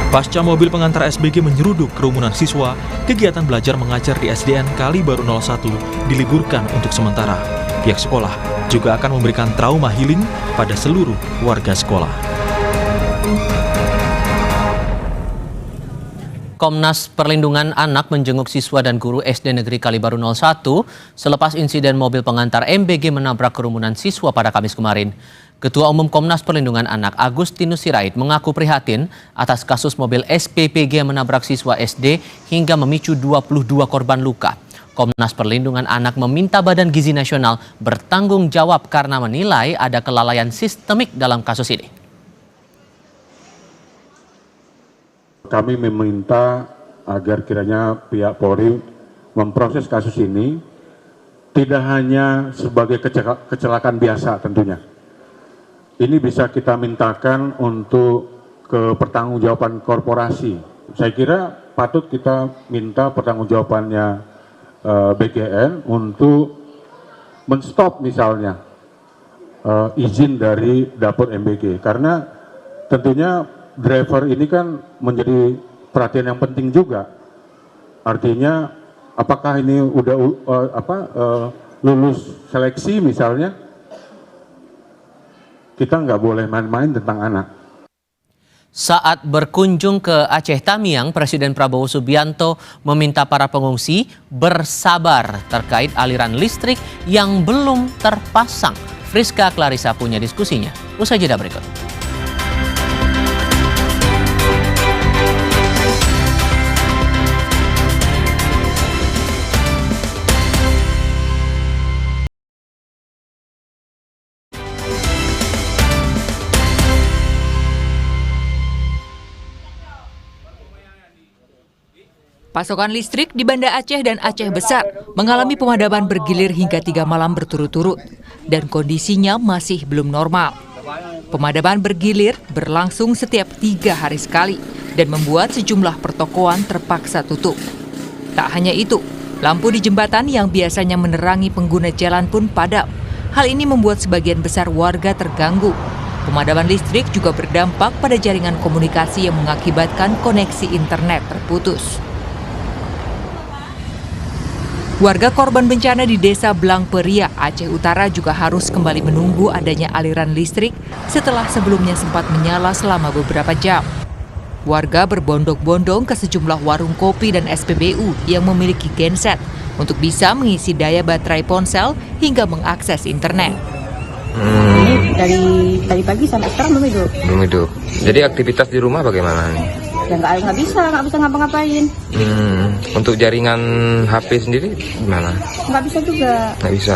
Pasca mobil pengantar SBG menyeruduk kerumunan siswa, kegiatan belajar mengajar di SDN Kali Baru 01 diliburkan untuk sementara. Pihak sekolah juga akan memberikan trauma healing pada seluruh warga sekolah. Komnas Perlindungan Anak menjenguk siswa dan guru SD Negeri Kali Baru 01 selepas insiden mobil pengantar MBG menabrak kerumunan siswa pada Kamis kemarin. Ketua Umum Komnas Perlindungan Anak Agustinus Sirait mengaku prihatin atas kasus mobil SPPG menabrak siswa SD hingga memicu 22 korban luka. Komnas Perlindungan Anak meminta Badan Gizi Nasional bertanggung jawab karena menilai ada kelalaian sistemik dalam kasus ini. Kami meminta agar kiranya pihak Polri memproses kasus ini tidak hanya sebagai kecelakaan biasa tentunya. Ini bisa kita mintakan untuk ke pertanggungjawaban korporasi. Saya kira patut kita minta pertanggungjawabannya BGN untuk menstop misalnya izin dari dapur MBG, karena tentunya driver ini kan menjadi perhatian yang penting juga. Artinya apakah ini udah lulus seleksi misalnya, kita nggak boleh main-main tentang anak. Saat berkunjung ke Aceh Tamiang, Presiden Prabowo Subianto meminta para pengungsi bersabar terkait aliran listrik yang belum terpasang. Friska Clarissa punya diskusinya. Usai jeda berikut. Pasokan listrik di Banda Aceh dan Aceh Besar mengalami pemadaman bergilir hingga 3 malam berturut-turut dan kondisinya masih belum normal. Pemadaman bergilir berlangsung setiap 3 hari sekali dan membuat sejumlah pertokoan terpaksa tutup. Tak hanya itu, lampu di jembatan yang biasanya menerangi pengguna jalan pun padam. Hal ini membuat sebagian besar warga terganggu. Pemadaman listrik juga berdampak pada jaringan komunikasi yang mengakibatkan koneksi internet terputus. Warga korban bencana di Desa Blangperia, Aceh Utara juga harus kembali menunggu adanya aliran listrik setelah sebelumnya sempat menyala selama beberapa jam. Warga berbondong-bondong ke sejumlah warung kopi dan SPBU yang memiliki genset untuk bisa mengisi daya baterai ponsel hingga mengakses internet. Ini dari tadi pagi sampai sekarang belum hidup. Belum hidup. Jadi aktivitas di rumah bagaimana nih? Ya nggak bisa ngapa-ngapain. Untuk jaringan HP sendiri gimana? Nggak bisa juga. Nggak bisa.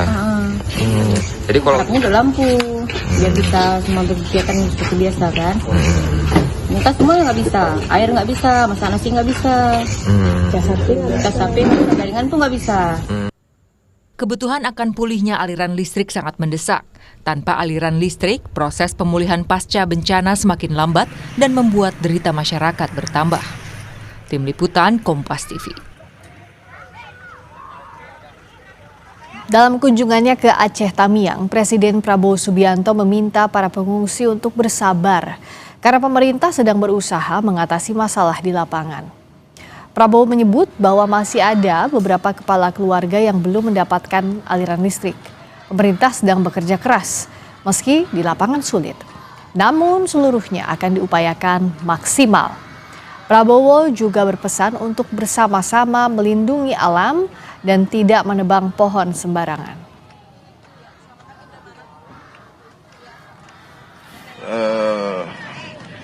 Jadi kalau harapnya udah lampu, biar bisa semua berkegiatan seperti biasa kan. Minta semuanya nggak bisa, air nggak bisa, masak nasi nggak bisa, cas HP, masak jaringan tuh nggak bisa. Kebutuhan akan pulihnya aliran listrik sangat mendesak. Tanpa aliran listrik, proses pemulihan pasca bencana semakin lambat dan membuat derita masyarakat bertambah. Tim Liputan Kompas TV. Dalam kunjungannya ke Aceh Tamiang, Presiden Prabowo Subianto meminta para pengungsi untuk bersabar karena pemerintah sedang berusaha mengatasi masalah di lapangan. Prabowo menyebut bahwa masih ada beberapa kepala keluarga yang belum mendapatkan aliran listrik. Pemerintah sedang bekerja keras, meski di lapangan sulit. Namun seluruhnya akan diupayakan maksimal. Prabowo juga berpesan untuk bersama-sama melindungi alam dan tidak menebang pohon sembarangan.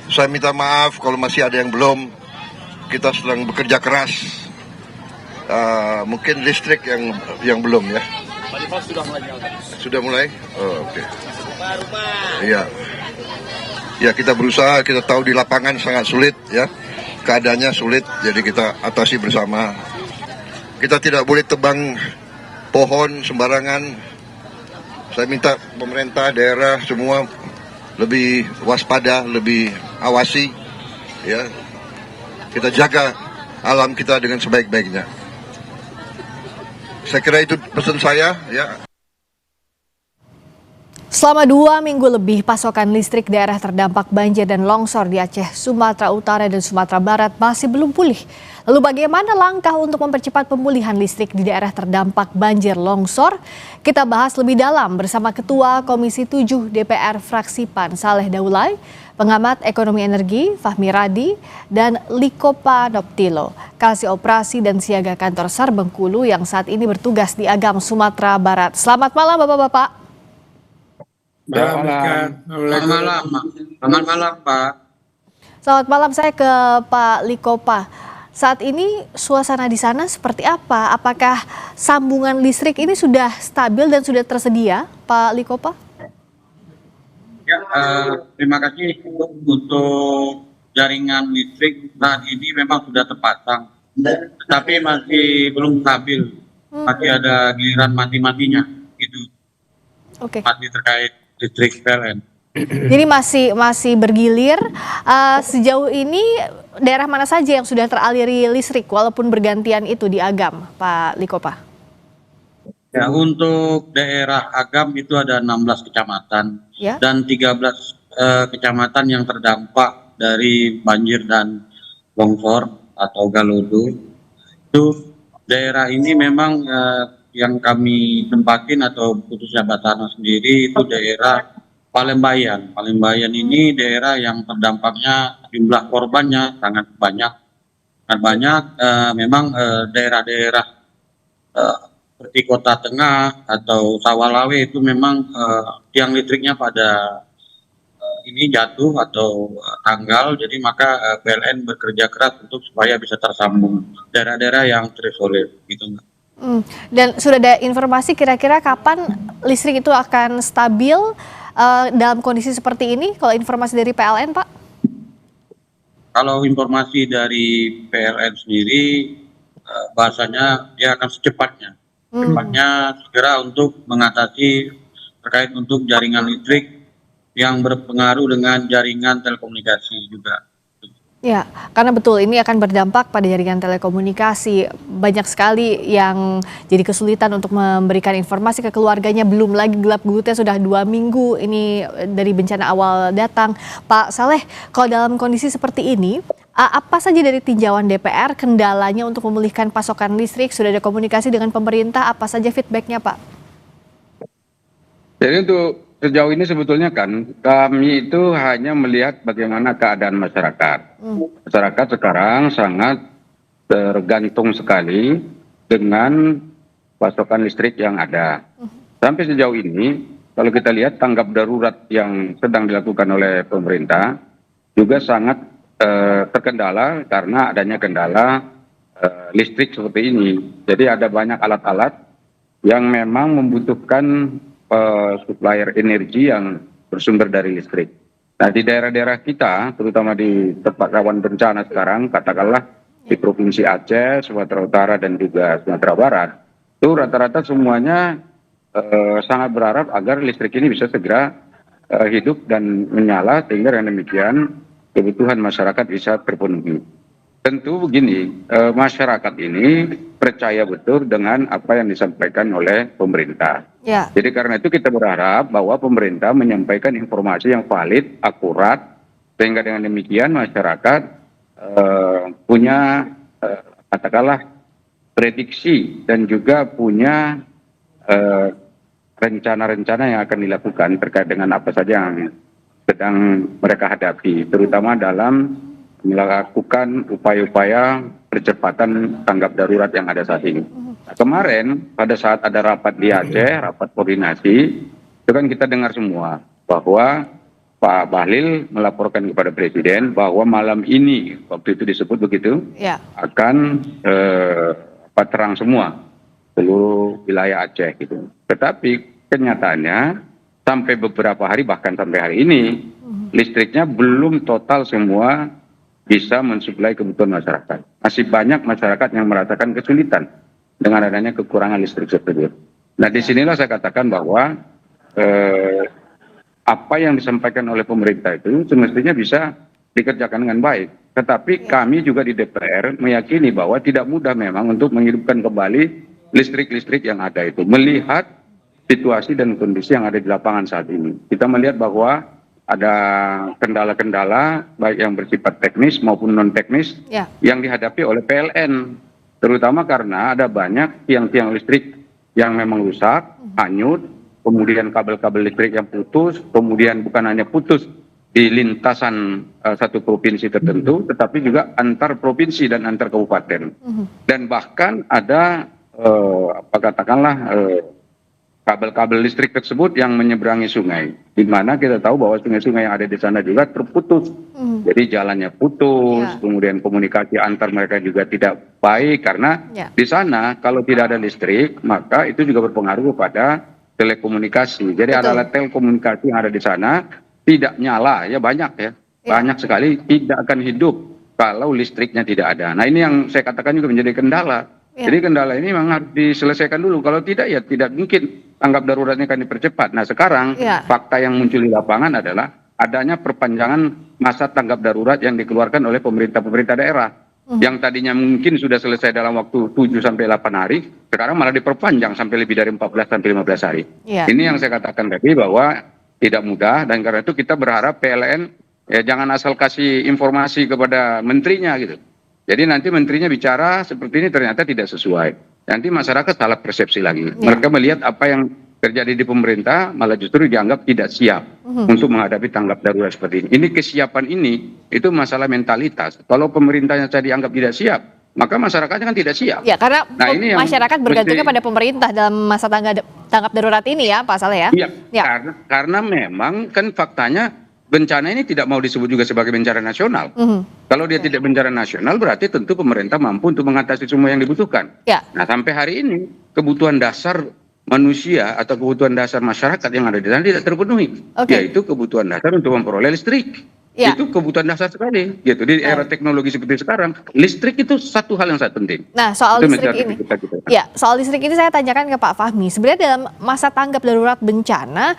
Saya minta maaf kalau masih ada yang belum. Kita sedang bekerja keras. Mungkin listrik yang belum ya. Sudah mulai. Sudah mulai? Oh, oke. Iya. Ya, kita berusaha, kita tahu di lapangan sangat sulit ya. Keadaannya sulit, jadi kita atasi bersama. Kita tidak boleh tebang pohon sembarangan. Saya minta pemerintah daerah semua lebih waspada, lebih awasi ya. Kita jaga alam kita dengan sebaik-baiknya. Saya kira itu pesan saya ya. Selama 2 minggu lebih, pasokan listrik daerah terdampak banjir dan longsor di Aceh, Sumatera Utara, dan Sumatera Barat masih belum pulih. Lalu bagaimana langkah untuk mempercepat pemulihan listrik di daerah terdampak banjir longsor? Kita bahas lebih dalam bersama Ketua Komisi 7 DPR Fraksi PAN Saleh Daulay, pengamat ekonomi energi Fahmi Radi, dan Likopa Noptilo, Kasih Operasi dan Siaga Kantor SAR Bengkulu yang saat ini bertugas di Agam, Sumatera Barat. Selamat malam Bapak-Bapak. Selamat malam, Pak. Selamat malam, saya ke Pak Likopa. Saat ini suasana di sana seperti apa? Apakah sambungan listrik ini sudah stabil dan sudah tersedia, Pak Likopa? Ya, terima kasih untuk jaringan listrik saat ini memang sudah terpasang, tetapi masih belum stabil, masih ada giliran mati-matinya, gitu. Oke. Masih terkait listrik PLN. Jadi masih bergilir. Sejauh ini daerah mana saja yang sudah teraliri listrik walaupun bergantian itu di Agam, Pak Likopa? Ya, untuk daerah Agam itu ada 16 kecamatan ya, dan 13 kecamatan yang terdampak dari banjir dan longsor atau galodo. Itu daerah ini memang yang kami tempatin atau khususnya Batana sendiri itu daerah Palembayan. Palembayan ini daerah yang terdampaknya jumlah korbannya sangat banyak. Memang daerah-daerah seperti Kota Tengah atau Sawalawe itu memang tiang listriknya pada ini jatuh atau tanggal, jadi maka PLN bekerja keras untuk supaya bisa tersambung daerah-daerah yang terisolir gitu. Dan sudah ada informasi kira-kira kapan listrik itu akan stabil dalam kondisi seperti ini? Kalau informasi dari PLN, Pak? Kalau informasi dari PLN sendiri, bahasanya dia akan secepatnya segera untuk mengatasi terkait untuk jaringan listrik yang berpengaruh dengan jaringan telekomunikasi juga. Ya, karena betul ini akan berdampak pada jaringan telekomunikasi. Banyak sekali yang jadi kesulitan untuk memberikan informasi ke keluarganya, belum lagi gelap gulitnya sudah 2 minggu ini dari bencana awal datang. Pak Saleh, kalau dalam kondisi seperti ini, apa saja dari tinjauan DPR kendalanya untuk memulihkan pasokan listrik? Sudah ada komunikasi dengan pemerintah, apa saja feedbacknya, Pak? Jadi untuk sejauh ini sebetulnya kan kami itu hanya melihat bagaimana keadaan masyarakat. Masyarakat sekarang sangat tergantung sekali dengan pasokan listrik yang ada. Sampai sejauh ini kalau kita lihat tanggap darurat yang sedang dilakukan oleh pemerintah juga sangat terkendala karena adanya kendala listrik seperti ini. Jadi ada banyak alat-alat yang memang membutuhkan supplier energi yang bersumber dari listrik. Nah, di daerah-daerah kita, terutama di tempat rawan bencana sekarang, katakanlah di Provinsi Aceh, Sumatera Utara, dan juga Sumatera Barat, itu rata-rata semuanya sangat berharap agar listrik ini bisa segera hidup dan menyala, sehingga dengan demikian kebutuhan masyarakat bisa terpenuhi. Tentu begini, masyarakat ini percaya betul dengan apa yang disampaikan oleh pemerintah. Ya. Jadi karena itu kita berharap bahwa pemerintah menyampaikan informasi yang valid, akurat, sehingga dengan demikian masyarakat punya katakanlah prediksi dan juga punya rencana-rencana yang akan dilakukan terkait dengan apa saja yang sedang mereka hadapi, terutama dalam melakukan upaya-upaya percepatan tanggap darurat yang ada saat ini. Nah, kemarin pada saat ada rapat di Aceh, rapat koordinasi, itu kan kita dengar semua bahwa Pak Bahlil melaporkan kepada Presiden bahwa malam ini, waktu itu disebut begitu, Ya. akan terang semua seluruh wilayah Aceh gitu. Tetapi kenyataannya sampai beberapa hari, bahkan sampai hari ini, listriknya belum total semua bisa mensuplai kebutuhan masyarakat. Masih banyak masyarakat yang merasakan kesulitan dengan adanya kekurangan listrik tersebut. Nah, disinilah saya katakan bahwa apa yang disampaikan oleh pemerintah itu semestinya bisa dikerjakan dengan baik. Tetapi kami juga di DPR meyakini bahwa tidak mudah memang untuk menghidupkan kembali listrik-listrik yang ada itu. Melihat situasi dan kondisi yang ada di lapangan saat ini, kita melihat bahwa ada kendala-kendala baik yang bersifat teknis maupun non teknis yang dihadapi oleh PLN, terutama karena ada banyak tiang-tiang listrik yang memang rusak, hanyut, kemudian kabel-kabel listrik yang putus, kemudian bukan hanya putus di lintasan satu provinsi tertentu, tetapi juga antar provinsi dan antar kabupaten, dan bahkan ada kabel-kabel listrik tersebut yang menyeberangi sungai, di mana kita tahu bahwa sungai-sungai yang ada di sana juga terputus. Jadi jalannya putus, kemudian komunikasi antar mereka juga tidak baik, karena di sana kalau tidak ada listrik, maka itu juga berpengaruh kepada telekomunikasi. Jadi alat telekomunikasi yang ada di sana tidak nyala, ya banyak ya, banyak sekali tidak akan hidup kalau listriknya tidak ada. Nah, ini yang saya katakan juga menjadi kendala. Jadi kendala ini memang harus diselesaikan dulu. Kalau tidak, ya tidak mungkin tanggap daruratnya akan dipercepat. Nah, sekarang fakta yang muncul di lapangan adalah adanya perpanjangan masa tanggap darurat yang dikeluarkan oleh pemerintah daerah. Yang tadinya mungkin sudah selesai dalam waktu 7 sampai 8 hari, sekarang malah diperpanjang sampai lebih dari 14 sampai 15 hari. Ini yang saya katakan tadi bahwa tidak mudah, dan karena itu kita berharap PLN ya jangan asal kasih informasi kepada menterinya gitu. Jadi nanti menterinya bicara seperti ini ternyata tidak sesuai. Nanti masyarakat salah persepsi lagi. Mereka melihat apa yang terjadi di pemerintah malah justru dianggap tidak siap untuk menghadapi tanggap darurat seperti ini. Ini kesiapan ini itu masalah mentalitas. Kalau pemerintahnya saya dianggap tidak siap, maka masyarakatnya kan tidak siap. Ya, karena masyarakat bergantung mesti, pada pemerintah dalam masa tanggap darurat ini ya, Pak Saleh ya. Iya, karena memang kan faktanya bencana ini tidak mau disebut juga sebagai bencana nasional. Kalau dia tidak bencana nasional, berarti tentu pemerintah mampu untuk mengatasi semua yang dibutuhkan. Nah, sampai hari ini kebutuhan dasar manusia atau kebutuhan dasar masyarakat yang ada di sana tidak terpenuhi, yaitu kebutuhan dasar untuk memperoleh listrik. Itu kebutuhan dasar sekali. Gitu. Di era teknologi seperti sekarang, listrik itu satu hal yang sangat penting. Nah, soal listrik ini, soal listrik ini saya tanyakan ke Pak Fahmi. Sebenarnya dalam masa tanggap darurat bencana,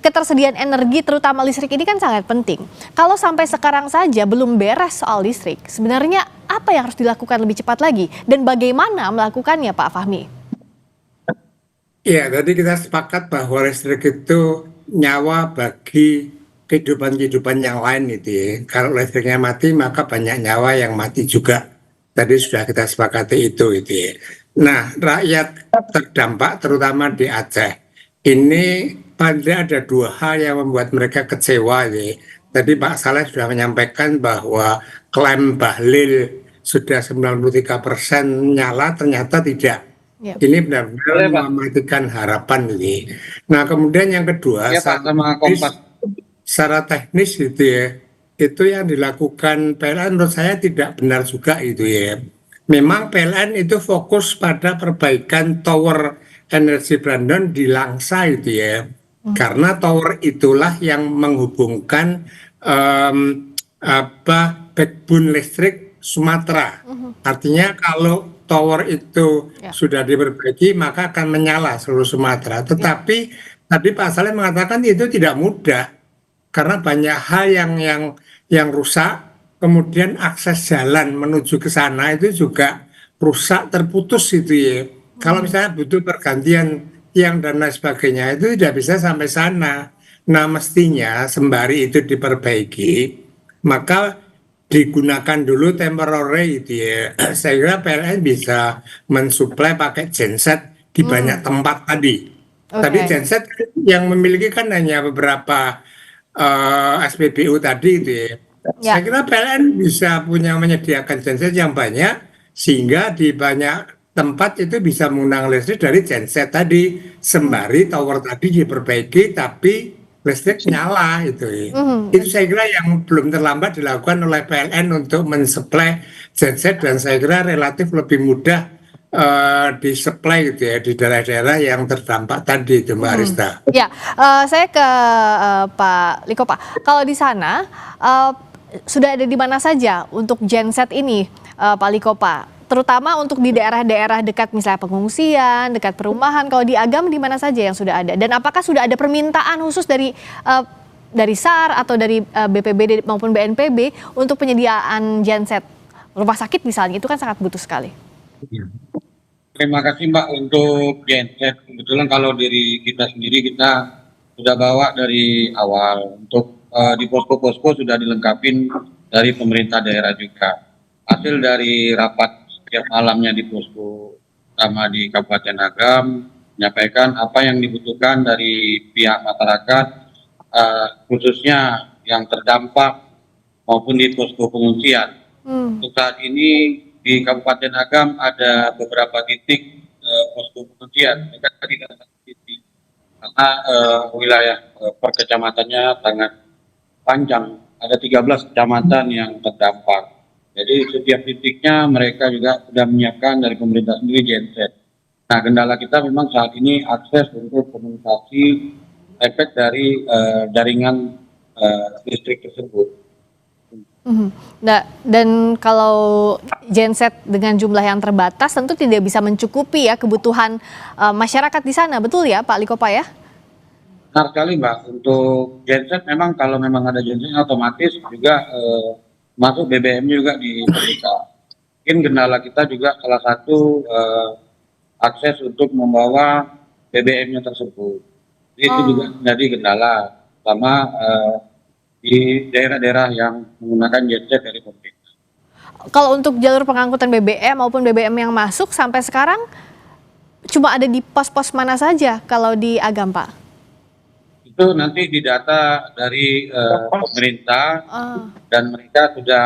ketersediaan energi terutama listrik ini kan sangat penting. Kalau sampai sekarang saja belum beres soal listrik, sebenarnya apa yang harus dilakukan lebih cepat lagi dan bagaimana melakukannya, Pak Fahmi? Iya, tadi kita sepakat bahwa listrik itu nyawa bagi kehidupan-kehidupan yang lain itu ya. Kalau listriknya mati maka banyak nyawa yang mati juga. Tadi sudah kita sepakati itu ya. Nah, rakyat terdampak terutama di Aceh. Ini paling ada dua hal yang membuat mereka kecewa ya. Tadi Pak Saleh sudah menyampaikan bahwa klaim Bahlil sudah 93% nyala, ternyata tidak. Ini benar-benar mematikan harapan ini. Nah, kemudian yang kedua, secara teknis itu ya, itu yang dilakukan PLN menurut saya tidak benar juga itu ya. Memang PLN itu fokus pada perbaikan tower energi Brandon di Langsa itu ya. Karena tower itulah yang menghubungkan backbone listrik Sumatera. Artinya kalau tower itu sudah diperbaiki maka akan menyala seluruh Sumatera. Tetapi tadi Pak Saleh mengatakan itu tidak mudah karena banyak hal yang rusak. Kemudian akses jalan menuju ke sana itu juga rusak, terputus itu ya. Kalau misalnya butuh pergantian tiang dan lain sebagainya itu tidak bisa sampai sana. Nah mestinya sembari itu diperbaiki maka digunakan dulu temporary itu ya. Saya kira PLN bisa mensuplai pakai genset di banyak tempat tadi. Tadi genset yang memiliki kan hanya beberapa SPBU tadi itu ya. Saya kira PLN bisa menyediakan genset yang banyak sehingga di banyak tempat itu bisa menggunakan listrik dari genset tadi sembari tower tadi diperbaiki tapi listrik nyala itu. Itu saya kira yang belum terlambat dilakukan oleh PLN untuk mensuplai genset dan saya kira relatif lebih mudah disuplai gitu ya di daerah-daerah yang terdampak tadi itu Mbak Arista. Ya, saya ke Pak Liko Pak. Kalau di sana sudah ada di mana saja untuk genset ini Pak Liko Pak? Terutama untuk di daerah-daerah dekat misalnya pengungsian, dekat perumahan. Kalau di Agam di mana saja yang sudah ada? Dan apakah sudah ada permintaan khusus dari SAR atau dari BPBD maupun BNPB untuk penyediaan genset? Rumah sakit misalnya itu kan sangat butuh sekali. Terima kasih Mbak untuk genset. Kebetulan kalau dari kita sendiri kita sudah bawa dari awal untuk di posko-posko sudah dilengkapin dari pemerintah daerah juga. Hasil dari rapat setiap malamnya di posko sama di Kabupaten Agam menyampaikan apa yang dibutuhkan dari pihak masyarakat khususnya yang terdampak maupun di posko pengungsian. Untuk saat ini di Kabupaten Agam ada beberapa titik posko pengungsian dekat dengan titik karena wilayah per kecamatannya sangat panjang, ada 13 kecamatan yang terdampak. Jadi setiap titiknya mereka juga sudah menyiapkan dari pemerintah sendiri genset. Nah kendala kita memang saat ini akses untuk komunikasi efek dari jaringan listrik tersebut. Nah, dan kalau genset dengan jumlah yang terbatas tentu tidak bisa mencukupi ya kebutuhan masyarakat di sana, betul ya Pak Liko Pak ya? Benar sekali Mbak, untuk genset memang kalau memang ada genset otomatis juga masuk BBM juga diberikan. Mungkin kendala kita juga salah satu akses untuk membawa BBM-nya tersebut. Jadi itu juga menjadi kendala sama di daerah-daerah yang menggunakan genset dari pemerintah. Kalau untuk jalur pengangkutan BBM maupun BBM yang masuk sampai sekarang cuma ada di pos-pos mana saja kalau di Agam Pak? Itu nanti didata dari pemerintah dan mereka sudah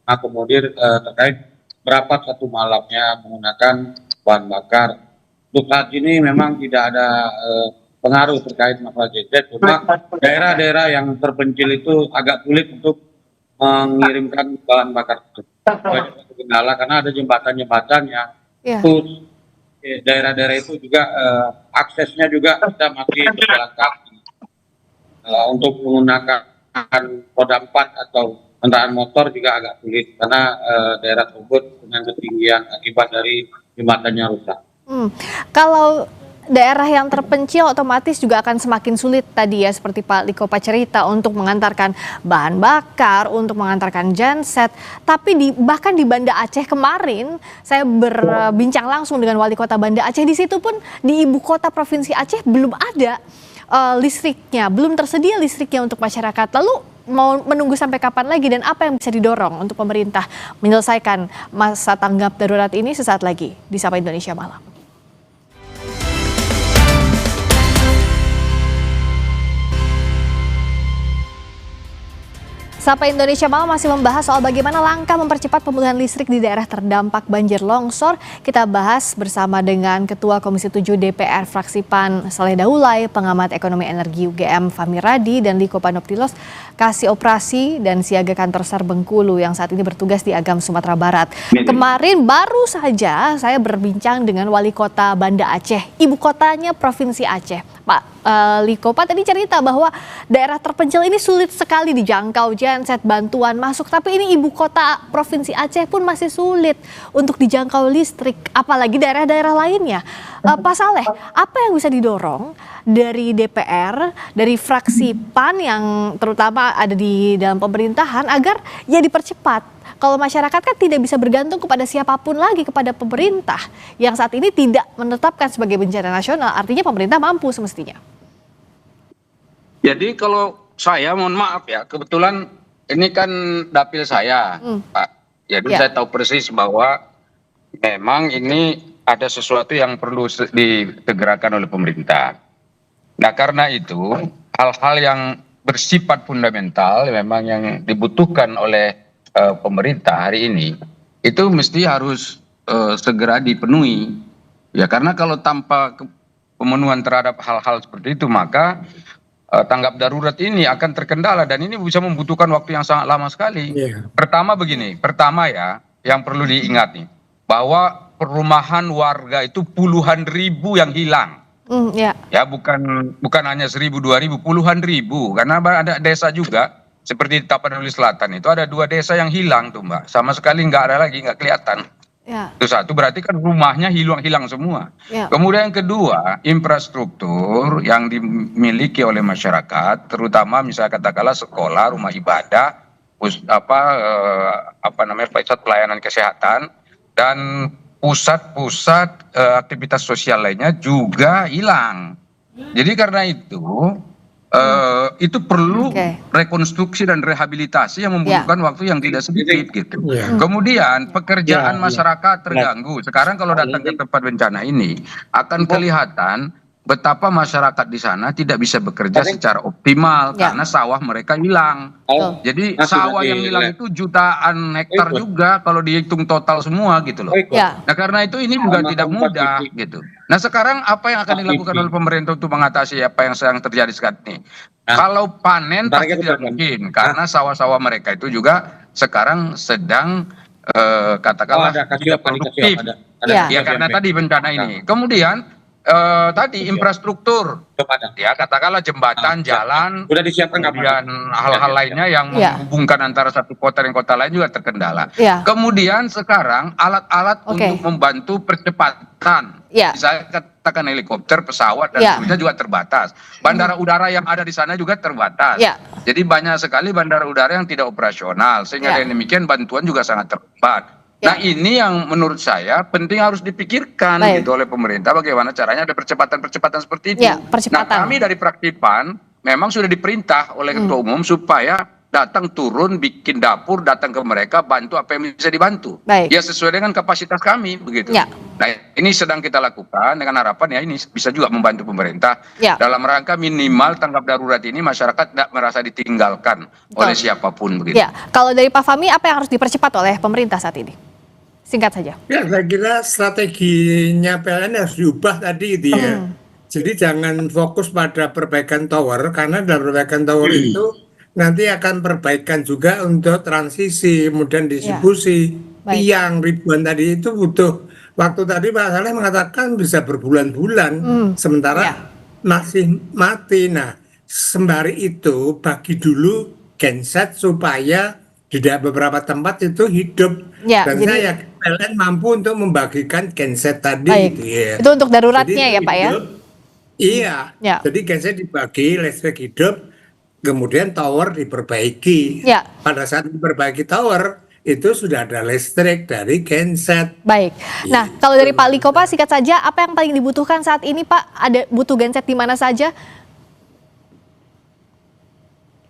akomodir terkait berapa satu malamnya menggunakan bahan bakar. Untuk saat ini memang tidak ada pengaruh terkait masalah genset, cuma daerah-daerah yang terpencil itu agak sulit untuk mengirimkan bahan bakar tersebut. Banyak kendala karena ada jembatan-jembatan yang putus. Daerah-daerah itu juga aksesnya juga kita masih berjalan kaki. Untuk menggunakan roda 4 atau kendaraan motor juga agak sulit karena daerah tersebut dengan ketinggian akibat dari jembatannya rusak. Kalau daerah yang terpencil otomatis juga akan semakin sulit tadi ya seperti Pak Liko Pak cerita untuk mengantarkan bahan bakar, untuk mengantarkan genset. Tapi bahkan di Banda Aceh kemarin saya berbincang langsung dengan Wali Kota Banda Aceh, di situ pun di ibu kota Provinsi Aceh belum ada listriknya, belum tersedia listriknya untuk masyarakat. Lalu mau menunggu sampai kapan lagi dan apa yang bisa didorong untuk pemerintah menyelesaikan masa tanggap darurat ini sesaat lagi di Sapa Indonesia Malam. Sapa Indonesia Malam masih membahas soal bagaimana langkah mempercepat pemulihan listrik di daerah terdampak banjir longsor. Kita bahas bersama dengan Ketua Komisi 7 DPR Fraksi PAN Saleh Daulay, Pengamat Ekonomi Energi UGM Fahmi Radi, dan Liko Panoptilos, Kasih Operasi dan Siaga Kantor SAR Bengkulu yang saat ini bertugas di Agam, Sumatera Barat. Kemarin baru saja saya berbincang dengan Wali Kota Banda Aceh, ibu kotanya Provinsi Aceh. Pak Liko, Pak tadi cerita bahwa daerah terpencil ini sulit sekali dijangkau, genset bantuan masuk, tapi ini ibu kota Provinsi Aceh pun masih sulit untuk dijangkau listrik, apalagi daerah-daerah lainnya. Pak Saleh, apa yang bisa didorong dari DPR, dari fraksi PAN yang terutama ada di dalam pemerintahan agar ya dipercepat? Kalau masyarakat kan tidak bisa bergantung kepada siapapun lagi, kepada pemerintah yang saat ini tidak menetapkan sebagai bencana nasional, artinya pemerintah mampu semestinya. Jadi kalau saya mohon maaf ya, kebetulan ini kan dapil saya, Pak. Jadi saya tahu persis bahwa memang ini ada sesuatu yang perlu ditegerakan oleh pemerintah. Nah karena itu hal-hal yang bersifat fundamental memang yang dibutuhkan oleh pemerintah hari ini itu mesti harus segera dipenuhi. Ya karena kalau tanpa pemenuhan terhadap hal-hal seperti itu maka tanggap darurat ini akan terkendala dan ini bisa membutuhkan waktu yang sangat lama sekali. Pertama begini, pertama ya yang perlu diingat nih bahwa perumahan warga itu puluhan ribu yang hilang. Ya bukan hanya 1.000 2.000, puluhan ribu karena ada desa juga seperti di Tapanuli Selatan itu ada 2 desa yang hilang tuh Mbak, sama sekali nggak ada lagi, nggak kelihatan. Itu satu, berarti kan rumahnya hilang semua. Kemudian yang kedua, infrastruktur yang dimiliki oleh masyarakat, terutama misalnya katakanlah sekolah, rumah ibadah, pusat pelayanan kesehatan dan pusat-pusat aktivitas sosial lainnya juga hilang. Jadi karena itu perlu rekonstruksi dan rehabilitasi yang membutuhkan waktu yang tidak sedikit gitu. Kemudian pekerjaan masyarakat terganggu. Sekarang kalau datang ke tempat bencana ini akan kelihatan betapa masyarakat di sana tidak bisa bekerja secara optimal karena sawah mereka hilang. Jadi sawah yang hilang itu jutaan hektar juga kalau dihitung total semua gitu loh. Nah karena itu ini juga tidak mudah gitu. Nah sekarang apa yang akan dilakukan oleh pemerintah untuk mengatasi apa yang sedang terjadi saat ini? Kalau panen pasti tidak mungkin karena sawah-sawah mereka itu juga sekarang sedang katakanlah tidak produktif. Ya karena tadi bencana ini. Kemudian tadi infrastruktur, ya katakanlah jembatan, jalan, kemudian hal-hal lainnya yang menghubungkan antara satu kota dan kota lain juga terkendala. Kemudian sekarang alat-alat untuk membantu percepatan, misalnya katakan helikopter, pesawat dan seterusnya juga terbatas. Bandara udara yang ada di sana juga terbatas. Jadi banyak sekali bandara udara yang tidak operasional, sehingga dengan demikian bantuan juga sangat terlambat. Nah ini yang menurut saya penting harus dipikirkan gitu oleh pemerintah bagaimana caranya ada percepatan-percepatan seperti itu. Nah kami dari fraksi PAN memang sudah diperintah oleh Ketua Umum supaya datang turun bikin dapur, datang ke mereka bantu apa yang bisa dibantu. Ya sesuai dengan kapasitas kami begitu. Nah ini sedang kita lakukan dengan harapan ya ini bisa juga membantu pemerintah dalam rangka minimal tanggap darurat ini masyarakat tidak merasa ditinggalkan oleh siapapun begitu. Kalau dari Pak Fahmi apa yang harus dipercepat oleh pemerintah saat ini? Singkat saja. Ya, saya kira strateginya PLN harus diubah tadi itu ya. Jadi jangan fokus pada perbaikan tower karena dalam perbaikan tower itu nanti akan perbaikan juga untuk transisi, kemudian distribusi tiang ribuan tadi itu butuh waktu. Tadi Pak Saleh mengatakan bisa berbulan-bulan, sementara masih mati. Nah, sembari itu bagi dulu genset supaya di beberapa tempat itu hidup. Dan saya yakin PLN mampu untuk membagikan genset tadi. Itu untuk daruratnya jadi, ya Pak ya? Iya, jadi genset dibagi, listrik hidup, kemudian tower diperbaiki. Pada saat diperbaiki tower, itu sudah ada listrik dari genset. Baik, nah kalau dari Pak Liko Pak, singkat saja, apa yang paling dibutuhkan saat ini Pak? Ada butuh genset di mana saja?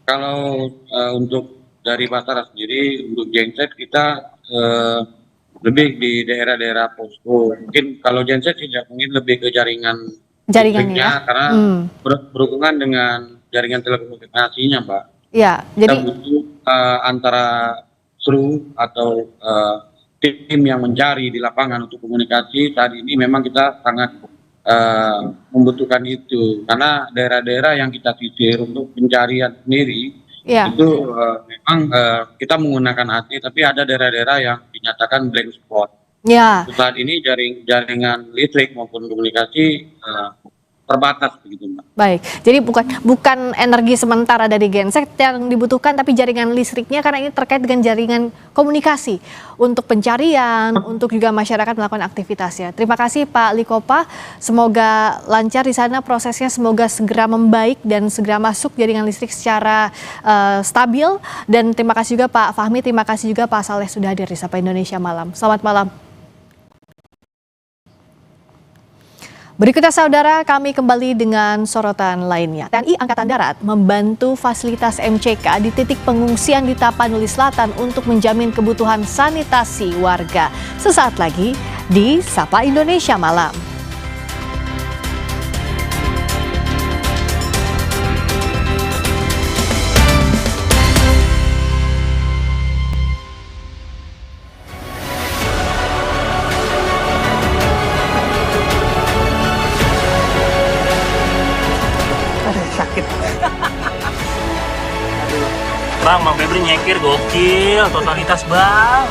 Kalau untuk dari Basarnas sendiri, untuk genset kita lebih di daerah-daerah posko. Mungkin kalau genset tidak, mungkin lebih ke jaringannya karena berhubungan dengan jaringan telekomunikasinya, Mbak. Ya, jadi kita butuh antara kru atau tim yang mencari di lapangan untuk komunikasi saat ini memang kita sangat membutuhkan itu, karena daerah-daerah yang kita sisir untuk pencarian sendiri itu memang kita menggunakan AT, tapi ada daerah-daerah yang dinyatakan blank spot. Saat ini jaringan listrik maupun komunikasi terbatas begitu, Mbak. Baik, jadi bukan energi sementara dari Genset yang dibutuhkan, tapi jaringan listriknya, karena ini terkait dengan jaringan komunikasi untuk pencarian, untuk juga masyarakat melakukan aktivitasnya. Terima kasih Pak Likopa, semoga lancar di sana prosesnya, semoga segera membaik dan segera masuk jaringan listrik secara stabil. Dan terima kasih juga Pak Fahmi, terima kasih juga Pak Saleh sudah hadir di Sapa Indonesia Malam. Selamat malam. Berikutnya saudara, kami kembali dengan sorotan lainnya. TNI Angkatan Darat membantu fasilitas MCK di titik pengungsian di Tapanuli Selatan untuk menjamin kebutuhan sanitasi warga. Sesaat lagi di Sapa Indonesia Malam. Bang Febri nyekir gokil, totalitas bang.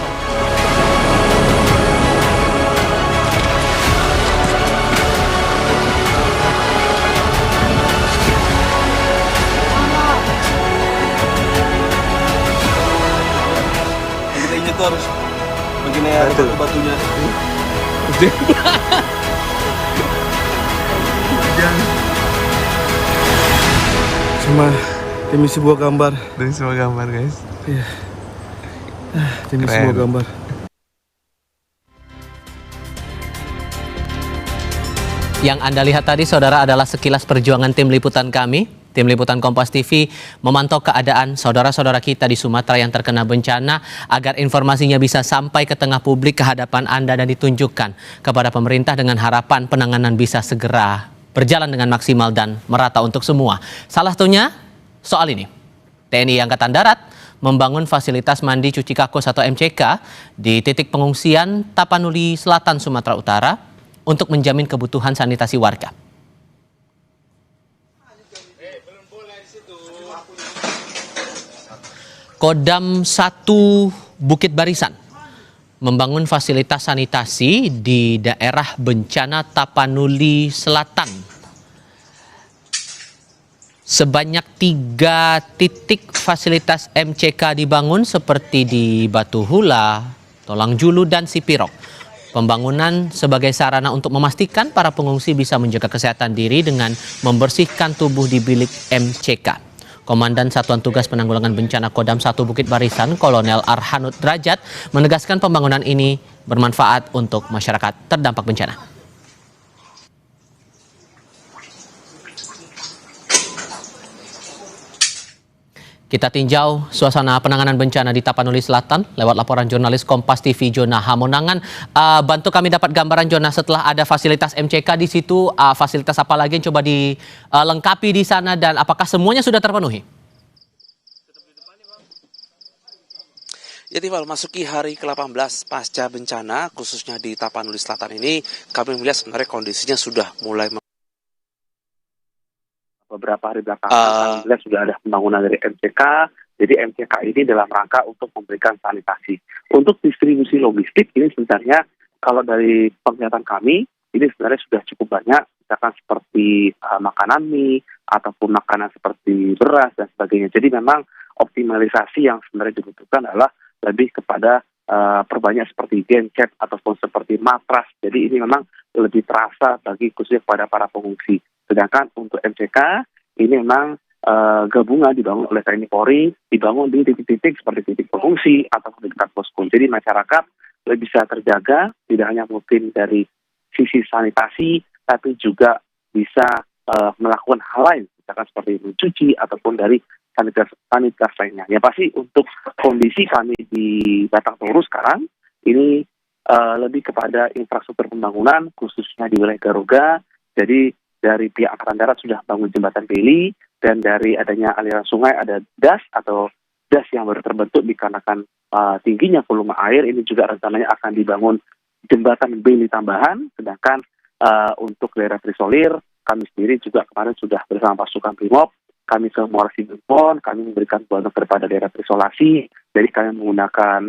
Kita ingat tuh harus begini ya, batu-batunya. Cuma demi sebuah gambar. Demi sebuah gambar, guys. Iya. Demi sebuah gambar. Yang Anda lihat tadi, saudara, adalah sekilas perjuangan tim liputan kami. Tim liputan Kompas TV memantau keadaan saudara-saudara kita di Sumatera yang terkena bencana agar informasinya bisa sampai ke tengah publik, ke hadapan Anda, dan ditunjukkan kepada pemerintah dengan harapan penanganan bisa segera berjalan dengan maksimal dan merata untuk semua. Salah satunya soal ini, TNI Angkatan Darat membangun fasilitas mandi cuci kakus atau MCK di titik pengungsian Tapanuli Selatan, Sumatera Utara untuk menjamin kebutuhan sanitasi warga. Kodam 1 Bukit Barisan membangun fasilitas sanitasi di daerah bencana Tapanuli Selatan. Sebanyak 3 titik fasilitas MCK dibangun seperti di Batu Hula, Tolang Julu, dan Sipirok. Pembangunan sebagai sarana untuk memastikan para pengungsi bisa menjaga kesehatan diri dengan membersihkan tubuh di bilik MCK. Komandan Satuan Tugas Penanggulangan Bencana Kodam 1 Bukit Barisan, Kolonel Arhanud Drajat, menegaskan pembangunan ini bermanfaat untuk masyarakat terdampak bencana. Kita tinjau suasana penanganan bencana di Tapanuli Selatan lewat laporan jurnalis Kompas TV Jona Hamonangan. Bantu kami dapat gambaran, Jona, setelah ada fasilitas MCK di situ, fasilitas apa lagi yang coba dilengkapi di sana, dan apakah semuanya sudah terpenuhi? Ya, Tifal, masuki hari ke-18 pasca bencana, khususnya di Tapanuli Selatan ini, kami melihat sebenarnya kondisinya sudah mulai beberapa hari belakangan alhamdulillah sudah ada pembangunan dari MCK. Jadi MCK ini dalam rangka untuk memberikan sanitasi. Untuk distribusi logistik ini sebenarnya kalau dari penglihatan kami ini sebenarnya sudah cukup banyak, misalkan seperti makanan mie ataupun makanan seperti beras dan sebagainya. Jadi memang optimalisasi yang sebenarnya dibutuhkan adalah lebih kepada perbanyak seperti genset ataupun seperti matras. Jadi ini memang lebih terasa bagi khususnya kepada para pengungsi. Sedangkan untuk MCK ini memang gabungan dibangun oleh TNI Polri, dibangun di titik-titik seperti titik pengungsi atau di dekat posko. Jadi masyarakat lebih bisa terjaga, tidak hanya mungkin dari sisi sanitasi, tapi juga bisa melakukan hal lain, misalkan seperti mencuci ataupun dari sanitas lainnya. Ya pasti untuk kondisi kami di Batang Toru sekarang ini lebih kepada infrastruktur pembangunan khususnya di wilayah Garuga. Jadi dari pihak Angkatan Darat sudah bangun jembatan Beli, dan dari adanya aliran sungai ada DAS atau Satgas yang baru terbentuk dikarenakan tingginya volume air. Ini juga rencananya akan dibangun jembatan beli tambahan, sedangkan untuk daerah terisolir, kami sendiri juga kemarin sudah bersama pasukan Brimob, kami ke Muara Sinumpon, kami memberikan bantuan kepada daerah terisolasi, jadi kami menggunakan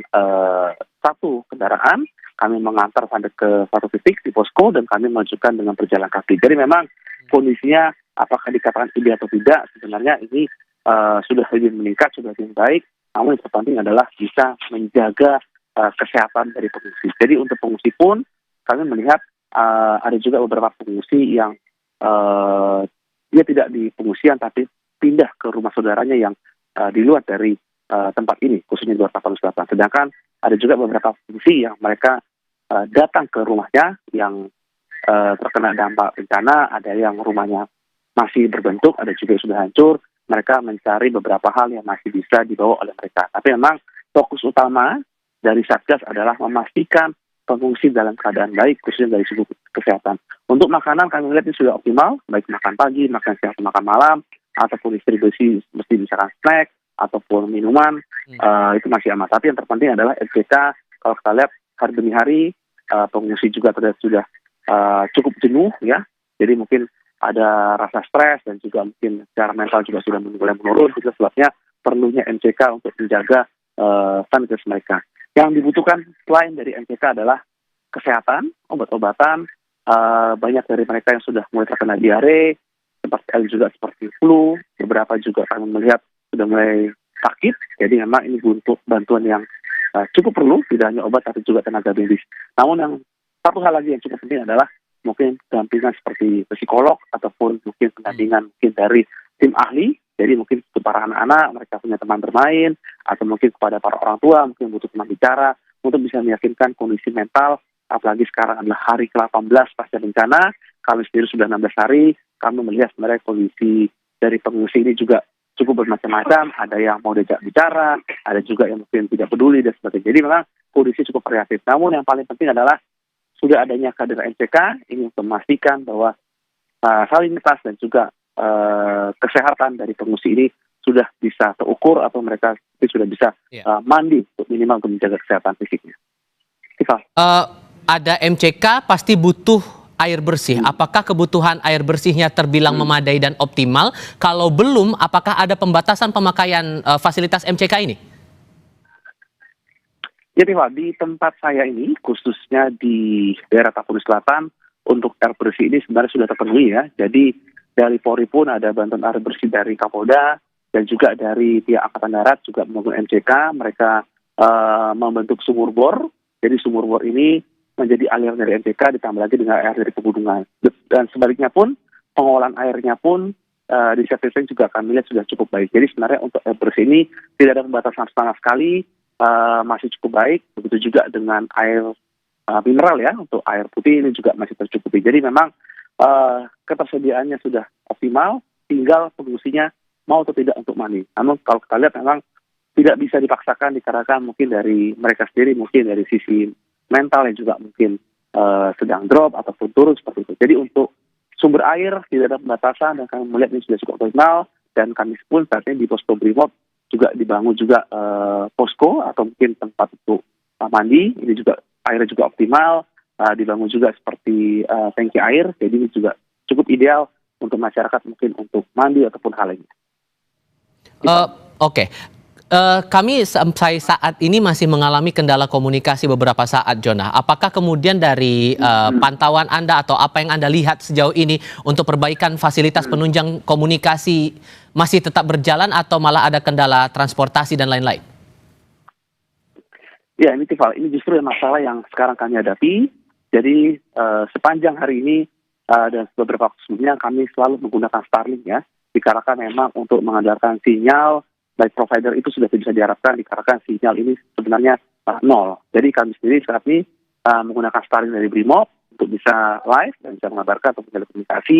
satu kendaraan, kami mengantar sampai ke satu titik di posko, dan kami melanjutkan dengan berjalan kaki. Jadi memang kondisinya, apakah dikatakan ideal atau tidak, sebenarnya ini sudah lebih meningkat, sudah lebih baik, namun yang terpenting adalah bisa menjaga kesehatan dari pengungsi. Jadi untuk pengungsi pun kami melihat ada juga beberapa pengungsi yang dia tidak di pengungsian tapi pindah ke rumah saudaranya yang di luar dari tempat ini, khususnya di luar Tapanuli Selatan. Sedangkan ada juga beberapa pengungsi yang mereka datang ke rumahnya yang terkena dampak bencana, ada yang rumahnya masih berbentuk, ada juga yang sudah hancur. Mereka mencari beberapa hal yang masih bisa dibawa oleh mereka. Tapi memang fokus utama dari Satgas adalah memastikan pengungsi dalam keadaan baik, khususnya dari segi kesehatan. Untuk makanan kami lihat ini sudah optimal, baik makan pagi, makan siang, makan malam, ataupun distribusi mesti misalkan snack, ataupun minuman, itu masih aman. Tapi yang terpenting adalah MCK, kalau kita lihat hari demi hari, pengungsi juga sudah cukup jenuh ya, jadi mungkin ada rasa stres dan juga mungkin secara mental juga sudah mulai menurun, itu sebabnya perlunya MCK untuk menjaga stabilitas mereka. Yang dibutuhkan selain dari MCK adalah kesehatan, obat-obatan. Banyak dari mereka yang sudah mulai terkena diare, seperti flu. Beberapa juga kami melihat sudah mulai sakit. Jadi memang ini butuh bantuan yang cukup perlu, tidak hanya obat tapi juga tenaga medis. Namun yang satu hal lagi yang cukup penting adalah mungkin dampingan seperti psikolog ataupun mungkin pendampingan mungkin dari tim ahli. Jadi mungkin untuk para anak-anak, mereka punya teman bermain, atau mungkin kepada para orang tua, mungkin butuh teman bicara, untuk bisa meyakinkan kondisi mental, apalagi sekarang adalah hari ke-18 pasca bencana, kami sendiri sudah 16 hari, kami melihat sebenarnya kondisi dari pengungsi ini juga cukup bermacam-macam, ada yang mau diajak bicara, ada juga yang mungkin tidak peduli, dan sebagainya. Jadi memang kondisi cukup variatif. Namun yang paling penting adalah, sudah adanya kader MCK, ini untuk memastikan bahwa salinitas dan juga kesehatan dari pengungsi ini sudah bisa terukur atau mereka sudah bisa mandi untuk minimal untuk menjaga kesehatan fisiknya. Ada MCK pasti butuh air bersih. Apakah kebutuhan air bersihnya terbilang memadai dan optimal? Kalau belum, apakah ada pembatasan pemakaian fasilitas MCK ini? Ya, Pak, di tempat saya ini, khususnya di daerah Tapanuli Selatan, untuk air bersih ini sebenarnya sudah terpenuhi ya. Jadi dari Polri pun ada bantuan air bersih dari Kapolda dan juga dari pihak Angkatan Darat juga membangun MCK. Mereka membentuk sumur bor. Jadi sumur bor ini menjadi aliran dari MCK ditambah lagi dengan air dari pegunungan. Dan sebaliknya pun pengolahan airnya pun di September juga kami lihat sudah cukup baik. Jadi sebenarnya untuk air bersih ini tidak ada pembatasan sama sekali, masih cukup baik. Begitu juga dengan air mineral ya, untuk air putih ini juga masih tercukupi. Jadi memang ketersediaannya sudah optimal, tinggal pengungsinya mau atau tidak untuk mandi. Namun kalau kita lihat memang tidak bisa dipaksakan dikarenakan mungkin dari mereka sendiri, mungkin dari sisi mental yang juga mungkin sedang drop ataupun turun seperti itu. Jadi untuk sumber air tidak ada pembatasan dan kami melihat ini sudah cukup optimal, dan kami pun saat ini di posko Brimob juga dibangun juga posko atau mungkin tempat untuk mandi. Ini juga airnya juga optimal. Dibangun juga seperti tangki air, jadi ini juga cukup ideal untuk masyarakat mungkin untuk mandi ataupun hal lainnya. Oke. Kami sampai saat ini masih mengalami kendala komunikasi beberapa saat, Jonah. Apakah kemudian dari pantauan Anda atau apa yang Anda lihat sejauh ini untuk perbaikan fasilitas penunjang komunikasi masih tetap berjalan atau malah ada kendala transportasi dan lain-lain? Ya, ini Tifal, ini justru masalah yang sekarang kami hadapi. Jadi sepanjang hari ini dan beberapa waktu sebelumnya kami selalu menggunakan Starlink ya, dikarenakan memang untuk mengandalkan sinyal baik provider itu sudah tidak bisa diharapkan dikarenakan sinyal ini sebenarnya nol. Jadi kami sendiri saat ini menggunakan Starlink dari Brimob untuk bisa live dan bisa mengabarkan atau telekomunikasi,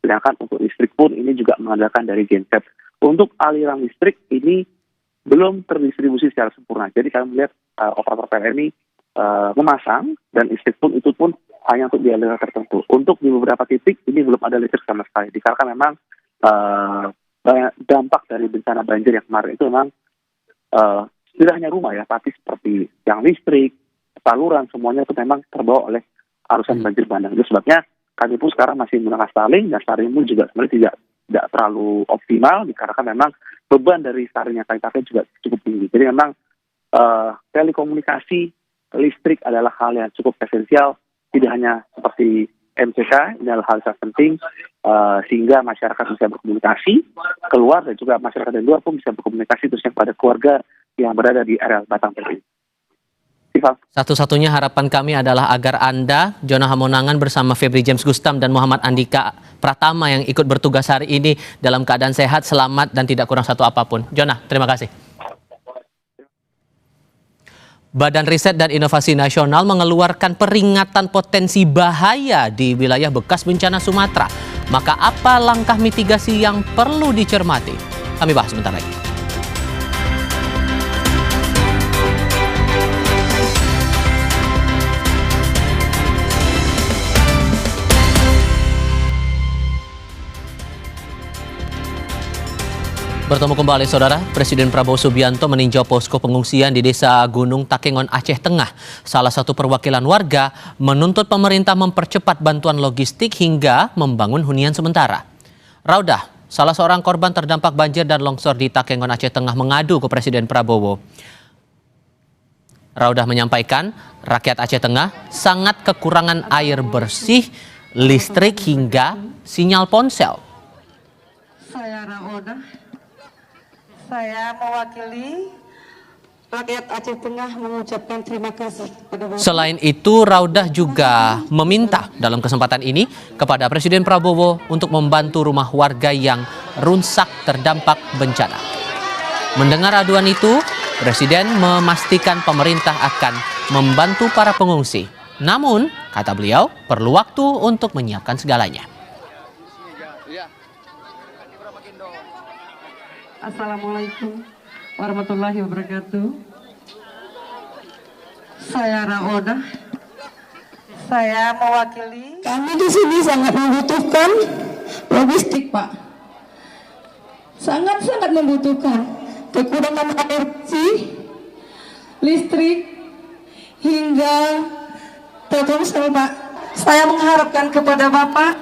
sedangkan untuk listrik pun ini juga mengandalkan dari genset. Untuk aliran listrik ini belum terdistribusi secara sempurna. Jadi kami melihat operator PLN ini memasang dan listrik pun itu pun hanya untuk di aliran tertentu. Untuk di beberapa titik ini belum ada listrik sama sekali. Dikarenakan memang dampak dari bencana banjir yang kemarin itu memang tidak hanya rumah ya, tapi seperti yang listrik, saluran, semuanya itu memang terbawa oleh arusan banjir bandang. Itu sebabnya kami pun sekarang masih menggunakan Starlink, dan Starlink pun juga sebenarnya tidak terlalu optimal dikarenakan memang beban dari Starlink yang kami pakai juga cukup tinggi. Jadi memang telekomunikasi, listrik adalah hal yang cukup esensial, tidak hanya seperti MCK, ini adalah hal yang penting sehingga masyarakat bisa berkomunikasi keluar, dan juga masyarakat dari luar pun bisa berkomunikasi terusnya pada keluarga yang berada di area Batang Toru. Satu-satunya harapan kami adalah agar Anda, Jona Hamonangan bersama Febri James Gustam dan Muhammad Andika Pratama yang ikut bertugas hari ini dalam keadaan sehat, selamat, dan tidak kurang satu apapun. Jona, terima kasih. Badan Riset dan Inovasi Nasional mengeluarkan peringatan potensi bahaya di wilayah bekas bencana Sumatera. Maka apa langkah mitigasi yang perlu dicermati? Kami bahas sebentar lagi. Bertemu kembali saudara, Presiden Prabowo Subianto meninjau posko pengungsian di Desa Gunung Takengon, Aceh Tengah. Salah satu perwakilan warga menuntut pemerintah mempercepat bantuan logistik hingga membangun hunian sementara. Raudah, salah seorang korban terdampak banjir dan longsor di Takengon, Aceh Tengah mengadu ke Presiden Prabowo. Raudah menyampaikan rakyat Aceh Tengah sangat kekurangan air bersih, listrik hingga sinyal ponsel. Saya Raudah. Saya mewakili rakyat Aceh Tengah mengucapkan terima kasih kepada Bapak. Selain itu, Raudah juga meminta dalam kesempatan ini kepada Presiden Prabowo untuk membantu rumah warga yang rusak terdampak bencana. Mendengar aduan itu, Presiden memastikan pemerintah akan membantu para pengungsi. Namun, kata beliau, perlu waktu untuk menyiapkan segalanya. Assalamualaikum warahmatullahi wabarakatuh. Saya Raudah. Saya mewakili. Kami di sini sangat membutuhkan logistik, Pak. Sangat-sangat membutuhkan. Kekurangan air bersih, listrik, hingga telkomsel, Pak. Saya mengharapkan kepada Bapak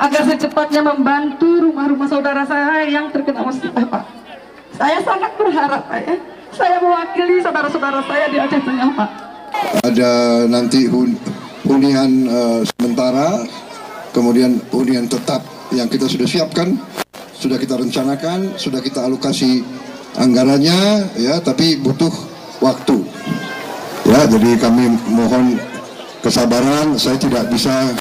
agar secepatnya membantu rumah-rumah saudara saya yang terkena musibah, Pak. Saya sangat berharap, Pak, ya. Saya mewakili saudara-saudara saya di Aceh Tengah, Pak. Ada nanti hunian sementara, kemudian hunian tetap yang kita sudah siapkan, sudah kita rencanakan, sudah kita alokasi anggarannya, ya, tapi butuh waktu. Ya, jadi kami mohon kesabaran. Saya tidak bisa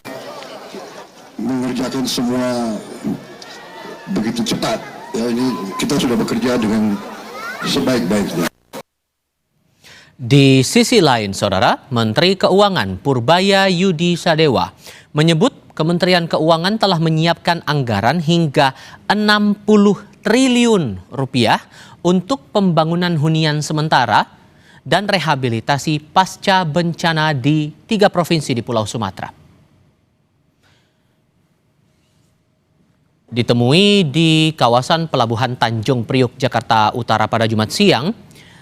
mengerjakan semua begitu cepat. Ya, ini kita sudah bekerja dengan sebaik-baiknya. Di sisi lain, saudara, Menteri Keuangan Purbaya Yudi Sadewa menyebut Kementerian Keuangan telah menyiapkan anggaran hingga 60 triliun rupiah untuk pembangunan hunian sementara dan rehabilitasi pasca bencana di 3 provinsi di Pulau Sumatera. Ditemui di kawasan Pelabuhan Tanjung Priuk, Jakarta Utara pada Jumat siang,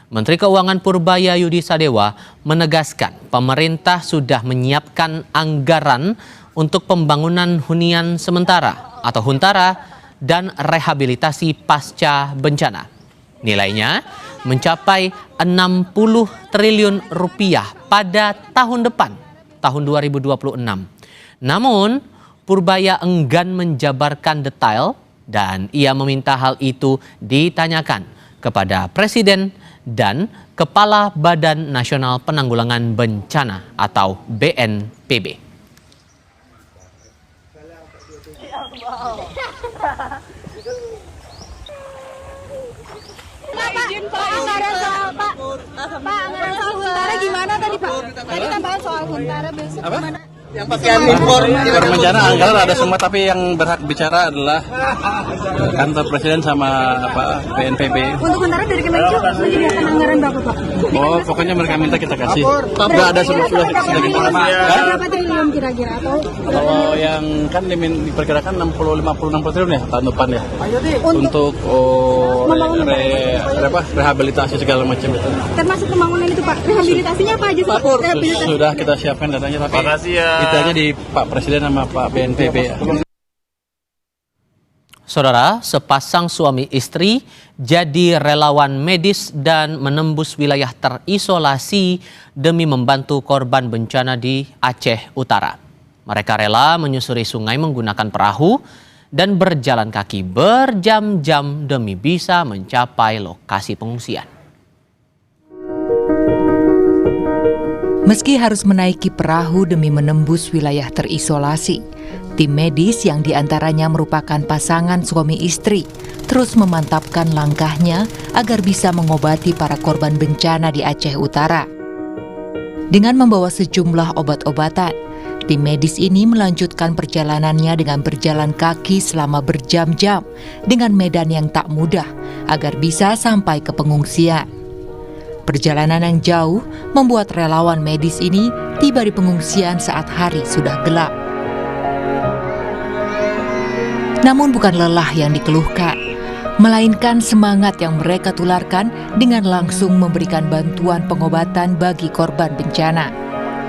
Menteri Keuangan Purbaya Yudi Sadewa menegaskan pemerintah sudah menyiapkan anggaran untuk pembangunan hunian sementara atau huntara dan rehabilitasi pasca bencana. Nilainya mencapai 60 triliun rupiah pada tahun depan, tahun 2026. Namun, Purbaya enggan menjabarkan detail dan ia meminta hal itu ditanyakan kepada Presiden dan Kepala Badan Nasional Penanggulangan Bencana atau BNPB. Izin Pak, anggaran soal Pak. Pak, anggaran soal huntara gimana tadi Pak? Tadi tambahan soal huntara besok gimana? Bencana anggaran ada semua, tapi yang berhak bicara adalah kantor presiden sama BNPB. Untuk sementara dari Kemenlu menyediakan anggaran berapa Pak? Oh, pokoknya mereka minta kita kasih. Sudah ada sudah kita. Berapa triliun kira-kira atau? Kalau yang kan diperkirakan 60 triliun ya tahun depan ya. Untuk rehabilitasi segala macam itu. Termasuk pembangunan itu Pak. Rehabilitasinya apa aja Pak? Sudah kita siapkan datanya, tapi itu aja di Pak Presiden sama Pak BNPB. Saudara, sepasang suami istri jadi relawan medis dan menembus wilayah terisolasi demi membantu korban bencana di Aceh Utara. Mereka rela menyusuri sungai menggunakan perahu dan berjalan kaki berjam-jam demi bisa mencapai lokasi pengungsian. Meski harus menaiki perahu demi menembus wilayah terisolasi, tim medis yang diantaranya merupakan pasangan suami istri terus memantapkan langkahnya agar bisa mengobati para korban bencana di Aceh Utara. Dengan membawa sejumlah obat-obatan, tim medis ini melanjutkan perjalanannya dengan berjalan kaki selama berjam-jam dengan medan yang tak mudah agar bisa sampai ke pengungsian. Perjalanan yang jauh membuat relawan medis ini tiba di pengungsian saat hari sudah gelap. Namun bukan lelah yang dikeluhkan, melainkan semangat yang mereka tularkan dengan langsung memberikan bantuan pengobatan bagi korban bencana.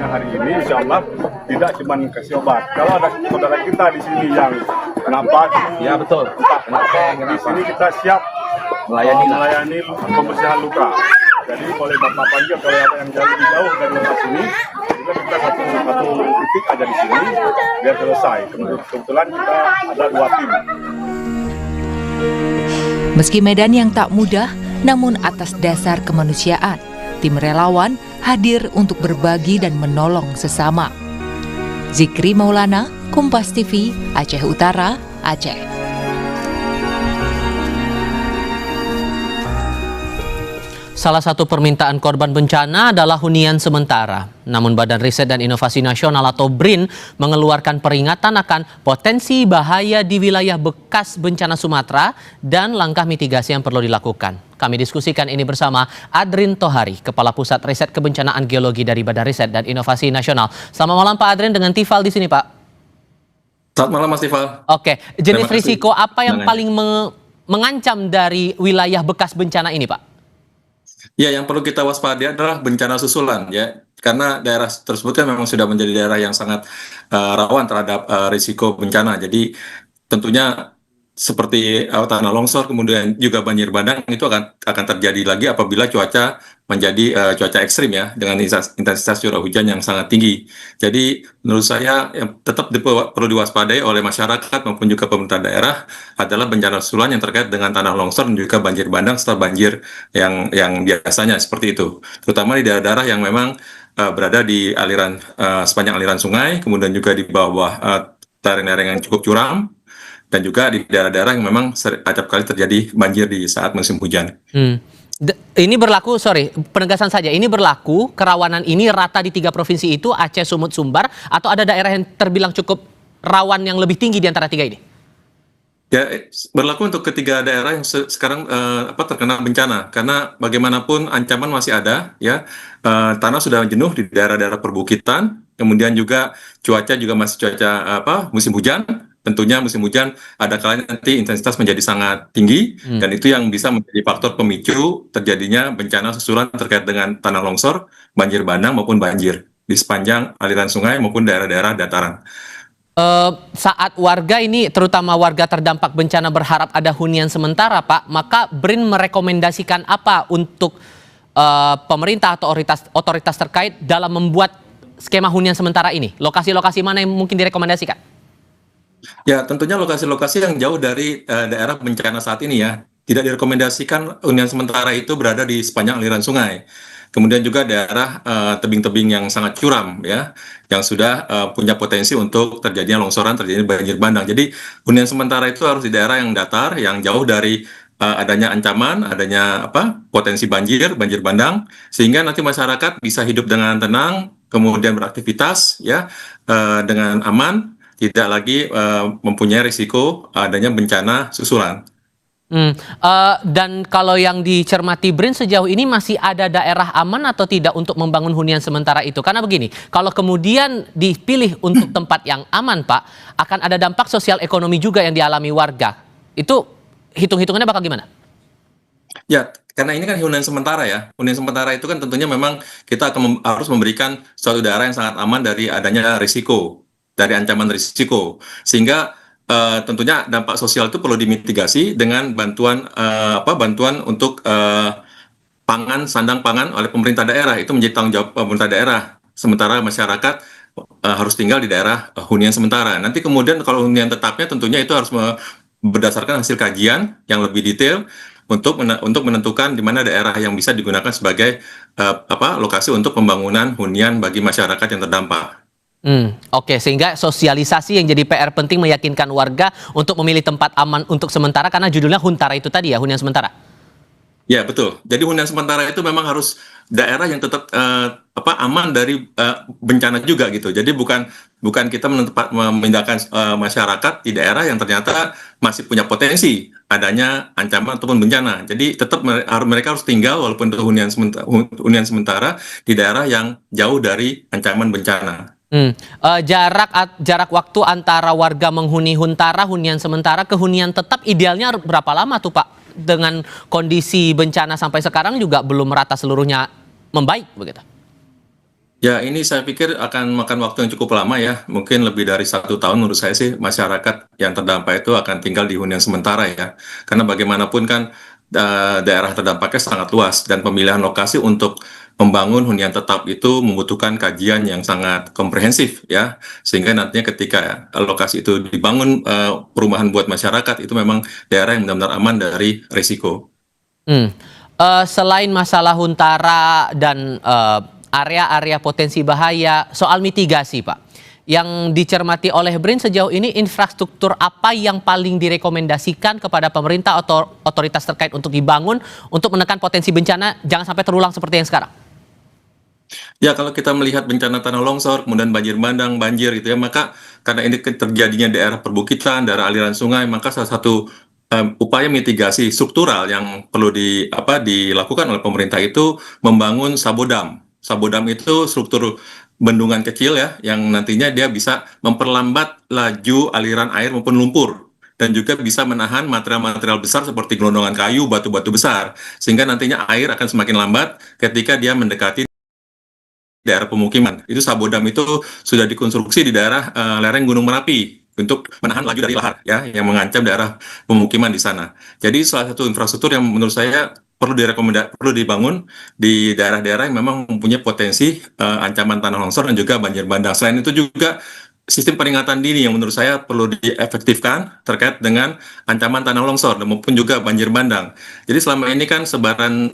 Hari ini insya Allah tidak cuma kasih obat. Kalau ada saudara kita di sini yang kenapa? Ya betul. Di sini kita siap melayani pembersihan luka. Jadi boleh Bapak panggil kalau ada yang jauh dari lokasi ini, kita satu titik aja di sini biar selesai. Kebetulan kita ada 2 tim. Meski medan yang tak mudah, namun atas dasar kemanusiaan, tim relawan hadir untuk berbagi dan menolong sesama. Zikri Maulana, Kompas TV, Aceh Utara, Aceh. Salah satu permintaan korban bencana adalah hunian sementara. Namun Badan Riset dan Inovasi Nasional atau BRIN mengeluarkan peringatan akan potensi bahaya di wilayah bekas bencana Sumatera dan langkah mitigasi yang perlu dilakukan. Kami diskusikan ini bersama Adrin Tohari, Kepala Pusat Riset Kebencanaan Geologi dari Badan Riset dan Inovasi Nasional. Selamat malam Pak Adrin, dengan Tifal di sini Pak. Selamat malam Mas Tifal. Oke, jenis risiko apa yang paling mengancam dari wilayah bekas bencana ini Pak? Ya, yang perlu kita waspadai adalah bencana susulan ya, karena daerah tersebut kan memang sudah menjadi daerah yang sangat rawan terhadap risiko bencana. Jadi tentunya seperti tanah longsor kemudian juga banjir bandang itu akan terjadi lagi apabila cuaca menjadi cuaca ekstrim ya, dengan intensitas curah hujan yang sangat tinggi. Jadi menurut saya yang tetap perlu diwaspadai oleh masyarakat maupun juga pemerintah daerah adalah bencana susulan yang terkait dengan tanah longsor dan juga banjir bandang serta banjir yang biasanya seperti itu. Terutama di daerah-daerah yang memang berada di aliran sepanjang aliran sungai, kemudian juga di bawah lereng-lereng yang cukup curam, dan juga di daerah-daerah yang memang acap kali terjadi banjir di saat musim hujan. Ini berlaku, penegasan saja, ini berlaku kerawanan ini rata di 3 provinsi itu, Aceh, Sumut, Sumbar, atau ada daerah yang terbilang cukup rawan yang lebih tinggi di antara 3 ini? Ya, berlaku untuk ketiga daerah yang sekarang terkena bencana, karena bagaimanapun ancaman masih ada ya. Tanah sudah jenuh di daerah-daerah perbukitan, kemudian juga cuaca juga masih cuaca musim hujan. Tentunya musim hujan ada kalanya nanti intensitas menjadi sangat tinggi, dan itu yang bisa menjadi faktor pemicu terjadinya bencana susulan terkait dengan tanah longsor, banjir bandang maupun banjir di sepanjang aliran sungai maupun daerah-daerah dataran. Saat warga ini, terutama warga terdampak bencana berharap ada hunian sementara Pak, maka BRIN merekomendasikan apa untuk pemerintah atau otoritas terkait dalam membuat skema hunian sementara ini? Lokasi-lokasi mana yang mungkin direkomendasikan? Ya, tentunya lokasi-lokasi yang jauh dari daerah bencana saat ini ya. Tidak direkomendasikan hunian sementara itu berada di sepanjang aliran sungai. Kemudian juga daerah tebing-tebing yang sangat curam ya, yang sudah punya potensi untuk terjadinya longsoran, terjadinya banjir bandang. Jadi hunian sementara itu harus di daerah yang datar, yang jauh dari adanya ancaman, adanya potensi banjir bandang, sehingga nanti masyarakat bisa hidup dengan tenang, kemudian beraktivitas ya dengan aman, tidak lagi mempunyai risiko adanya bencana susulan. Dan kalau yang dicermati BRIN sejauh ini masih ada daerah aman atau tidak untuk membangun hunian sementara itu? Karena begini, kalau kemudian dipilih untuk tempat yang aman, Pak, akan ada dampak sosial ekonomi juga yang dialami warga. Itu hitung-hitungannya bakal gimana? Ya, karena ini kan hunian sementara ya. Hunian sementara itu kan tentunya memang kita akan harus memberikan suatu daerah yang sangat aman dari adanya risiko, dari ancaman risiko. Sehingga tentunya dampak sosial itu perlu dimitigasi dengan bantuan bantuan untuk pangan, sandang pangan oleh pemerintah daerah. Itu menjadi tanggung jawab pemerintah daerah. Sementara masyarakat harus tinggal di daerah hunian sementara. Nanti kemudian kalau hunian tetapnya tentunya itu harus berdasarkan hasil kajian yang lebih detail untuk menentukan di mana daerah yang bisa digunakan sebagai lokasi untuk pembangunan hunian bagi masyarakat yang terdampak. Oke, sehingga sosialisasi yang jadi PR penting meyakinkan warga untuk memilih tempat aman untuk sementara karena judulnya Huntara itu tadi ya, hunian sementara. Ya, betul. Jadi hunian sementara itu memang harus daerah yang tetap aman dari bencana juga gitu. Jadi bukan kita memindahkan masyarakat di daerah yang ternyata masih punya potensi adanya ancaman ataupun bencana. Jadi tetap mereka harus tinggal walaupun itu hunian sementara di daerah yang jauh dari ancaman bencana. Jarak waktu antara warga menghuni Huntara, hunian sementara ke hunian tetap idealnya berapa lama tuh Pak? Dengan kondisi bencana sampai sekarang juga belum merata seluruhnya membaik begitu. Ya, ini saya pikir akan makan waktu yang cukup lama ya. Mungkin lebih dari 1 tahun menurut saya sih masyarakat yang terdampak itu akan tinggal di hunian sementara ya. Karena bagaimanapun kan daerah terdampaknya sangat luas dan pemilihan lokasi untuk membangun hunian tetap itu membutuhkan kajian yang sangat komprehensif ya, sehingga nantinya ketika lokasi itu dibangun perumahan buat masyarakat itu memang daerah yang benar-benar aman dari risiko. Selain masalah Huntara dan area-area potensi bahaya, soal mitigasi Pak, yang dicermati oleh BRIN sejauh ini infrastruktur apa yang paling direkomendasikan kepada pemerintah atau otoritas terkait untuk dibangun untuk menekan potensi bencana jangan sampai terulang seperti yang sekarang? Ya, kalau kita melihat bencana tanah longsor, kemudian banjir bandang, banjir gitu ya, maka karena ini terjadinya daerah perbukitan, daerah aliran sungai, maka salah satu upaya mitigasi struktural yang perlu dilakukan oleh pemerintah itu membangun sabodam. Sabodam itu struktur bendungan kecil ya, yang nantinya dia bisa memperlambat laju aliran air maupun lumpur. Dan juga bisa menahan material-material besar seperti gelondongan kayu, batu-batu besar. Sehingga nantinya air akan semakin lambat ketika dia mendekati daerah pemukiman. Itu sabodam itu sudah dikonstruksi di daerah lereng Gunung Merapi untuk menahan laju dari lahar ya yang mengancam daerah pemukiman di sana. Jadi salah satu infrastruktur yang menurut saya perlu dibangun di daerah-daerah yang memang mempunyai potensi ancaman tanah longsor dan juga banjir bandang. Selain itu juga sistem peringatan dini yang menurut saya perlu diefektifkan terkait dengan ancaman tanah longsor maupun juga banjir bandang. Jadi selama ini kan sebaran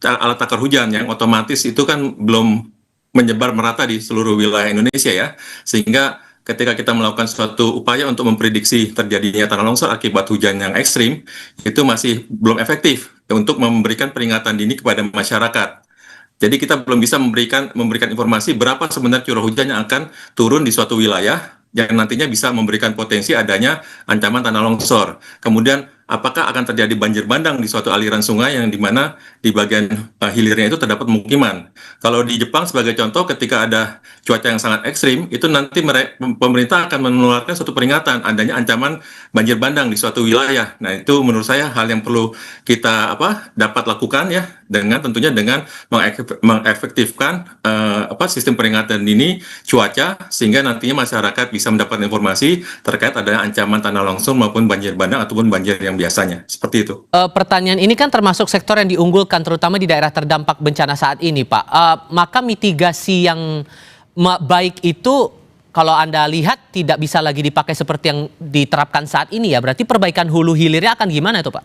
alat takar hujan yang otomatis itu kan belum menyebar merata di seluruh wilayah Indonesia ya, sehingga ketika kita melakukan suatu upaya untuk memprediksi terjadinya tanah longsor akibat hujan yang ekstrim, itu masih belum efektif untuk memberikan peringatan dini kepada masyarakat. Jadi kita belum bisa memberikan informasi berapa sebenarnya curah hujan yang akan turun di suatu wilayah yang nantinya bisa memberikan potensi adanya ancaman tanah longsor. Kemudian apakah akan terjadi banjir bandang di suatu aliran sungai yang dimana di bagian hilirnya itu terdapat pemukiman. Kalau di Jepang sebagai contoh ketika ada cuaca yang sangat ekstrim, itu nanti pemerintah akan mengeluarkan suatu peringatan adanya ancaman banjir bandang di suatu wilayah. Nah itu menurut saya hal yang perlu kita dapat lakukan ya, dengan tentunya dengan mengefektifkan sistem peringatan dini cuaca sehingga nantinya masyarakat bisa mendapatkan informasi terkait adanya ancaman tanah longsor maupun banjir bandang ataupun banjir yang biasanya, seperti itu. Pertanyaan ini kan termasuk sektor yang diunggulkan terutama di daerah terdampak bencana saat ini Pak. Maka mitigasi yang baik itu kalau Anda lihat tidak bisa lagi dipakai seperti yang diterapkan saat ini ya, berarti perbaikan hulu hilirnya akan gimana itu Pak?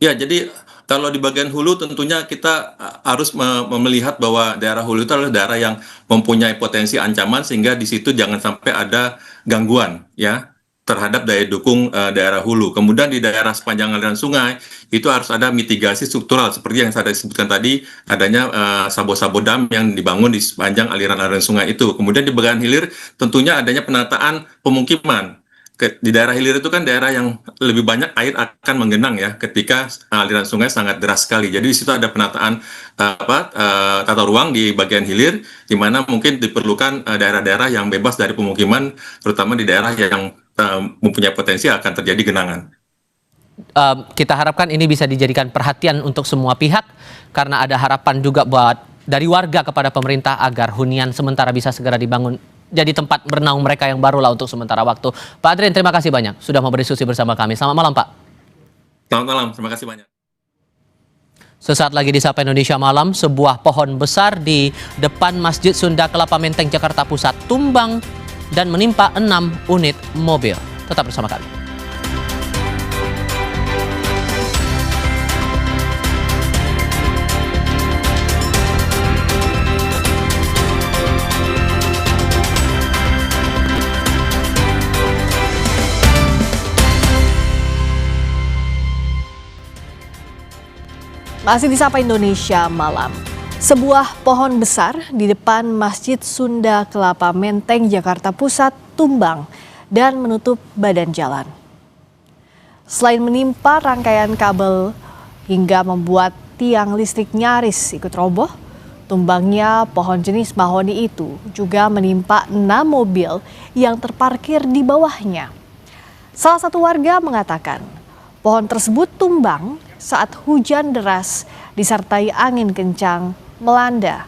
Ya, jadi kalau di bagian hulu tentunya kita harus melihat bahwa daerah hulu itu adalah daerah yang mempunyai potensi ancaman sehingga di situ jangan sampai ada gangguan ya. terhadap daya dukung daerah hulu. Kemudian di daerah sepanjang aliran sungai itu harus ada mitigasi struktural seperti yang saya sebutkan tadi, adanya sabo-sabo dam yang dibangun di sepanjang aliran-aliran sungai itu. Kemudian di bagian hilir tentunya adanya penataan pemukiman. Di daerah hilir itu kan daerah yang lebih banyak air akan menggenang ya ketika aliran sungai sangat deras sekali. Jadi di situ ada penataan tata ruang di bagian hilir, di mana mungkin diperlukan daerah-daerah yang bebas dari pemukiman, terutama di daerah yang mempunyai potensi akan terjadi genangan. Kita harapkan ini bisa dijadikan perhatian untuk semua pihak, karena ada harapan juga buat dari warga kepada pemerintah agar hunian sementara bisa segera dibangun jadi tempat bernaung mereka yang baru lah untuk sementara waktu. Pak Adrian, terima kasih banyak sudah mau berdiskusi bersama kami. Selamat malam, Pak. Selamat malam, terima kasih banyak. Sesaat lagi di Sapa Indonesia Malam, sebuah pohon besar di depan Masjid Sunda Kelapa Menteng, Jakarta Pusat tumbang dan menimpa 6 unit mobil. Tetap bersama kami. Masih di Sapa Indonesia Malam. Sebuah pohon besar di depan Masjid Sunda Kelapa Menteng, Jakarta Pusat tumbang dan menutup badan jalan. Selain menimpa rangkaian kabel hingga membuat tiang listrik nyaris ikut roboh, tumbangnya pohon jenis mahoni itu juga menimpa 6 mobil yang terparkir di bawahnya. Salah satu warga mengatakan, pohon tersebut tumbang saat hujan deras disertai angin kencang melanda.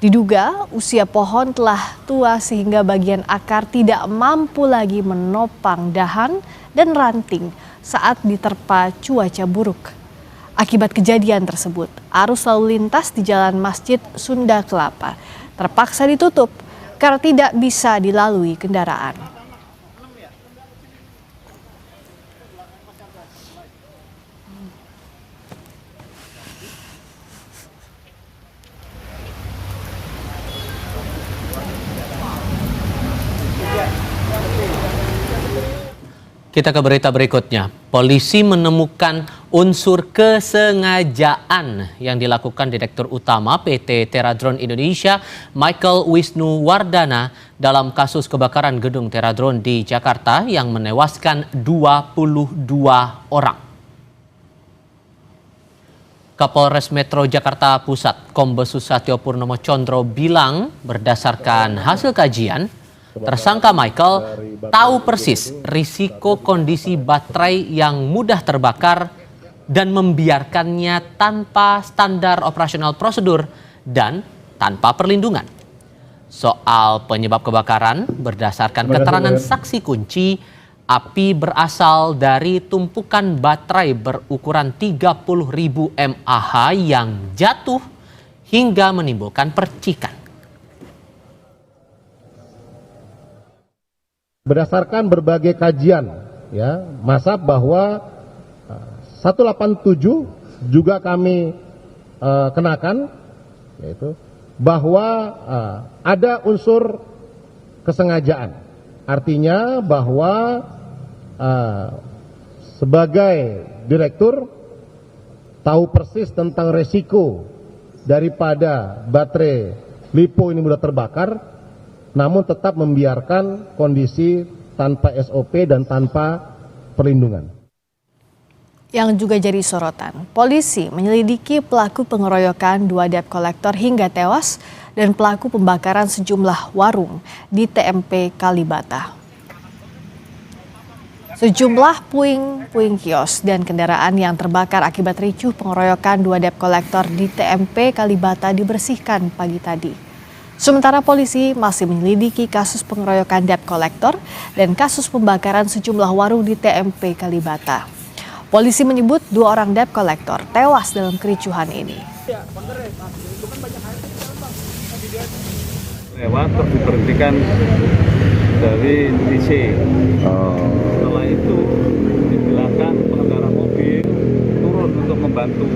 Diduga usia pohon telah tua sehingga bagian akar tidak mampu lagi menopang dahan dan ranting saat diterpa cuaca buruk. Akibat kejadian tersebut, arus lalu lintas di Jalan Masjid Sunda Kelapa terpaksa ditutup karena tidak bisa dilalui kendaraan. Kita ke berita berikutnya. Polisi menemukan unsur kesengajaan yang dilakukan Direktur Utama PT Teradron Indonesia, Michael Wisnuwardana, dalam kasus kebakaran gedung Teradron di Jakarta yang menewaskan 22 orang. Kapolres Metro Jakarta Pusat, Kombes Susatyo Purnomo Condro bilang berdasarkan hasil kajian, tersangka Michael tahu persis risiko kondisi baterai yang mudah terbakar dan membiarkannya tanpa standar operasional prosedur dan tanpa perlindungan. Soal penyebab kebakaran, berdasarkan keterangan saksi kunci, api berasal dari tumpukan baterai berukuran 30.000 mAh yang jatuh hingga menimbulkan percikan. Berdasarkan berbagai kajian, ya, masa bahwa 187 juga kami kenakan, yaitu bahwa ada unsur kesengajaan. Artinya bahwa sebagai direktur tahu persis tentang resiko daripada baterai LiPo ini mudah terbakar, namun tetap membiarkan kondisi tanpa SOP dan tanpa perlindungan. Yang juga jadi sorotan, polisi menyelidiki pelaku pengeroyokan 2 debt kolektor hingga tewas dan pelaku pembakaran sejumlah warung di TMP Kalibata. Sejumlah puing-puing kios dan kendaraan yang terbakar akibat ricuh pengeroyokan 2 debt kolektor di TMP Kalibata dibersihkan pagi tadi. Sementara polisi masih menyelidiki kasus pengeroyokan debt kolektor dan kasus pembakaran sejumlah warung di TMP Kalibata. Polisi menyebut 2 orang debt kolektor tewas dalam kericuhan ini. Lewat terus diberhentikan dari TC. Setelah itu dibilangkan pengendara mobil turun untuk membantu.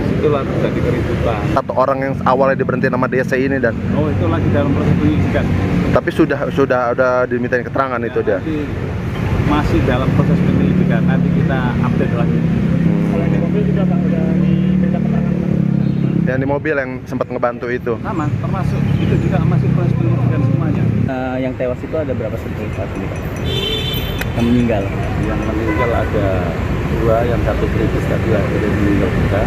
Disitulah terjadi keributan. 1 orang yang awalnya diberhenti nama DC ini dan itu lagi dalam proses penyidikan. Tapi sudah dimintain keterangan itu dia. Masih dalam proses penyelidikan, nanti kita update lagi. Kalau di mobil juga Pak udah diminta keterangan? Yang di mobil yang sempat ngebantu itu. Sama, termasuk itu juga masih proses penyelidikan semuanya. Yang tewas itu ada berapa sebetulnya saat ini Pak? Yang meninggal? Yang meninggal ada 2, yang 1 kritis tadi akhirnya meninggal juga.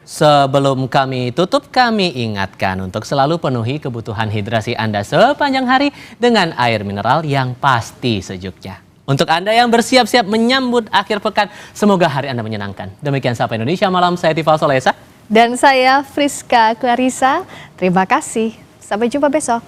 Sebelum kami tutup, kami ingatkan untuk selalu penuhi kebutuhan hidrasi Anda sepanjang hari dengan air mineral yang pasti sejuknya. Untuk Anda yang bersiap-siap menyambut akhir pekan, semoga hari Anda menyenangkan. Demikian Sapa Indonesia Malam, saya Tifal Solesa. Dan saya Friska Clarissa. Terima kasih. Sampai jumpa besok.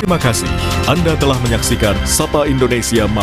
Terima kasih Anda telah menyaksikan Sapa Indonesia Malam.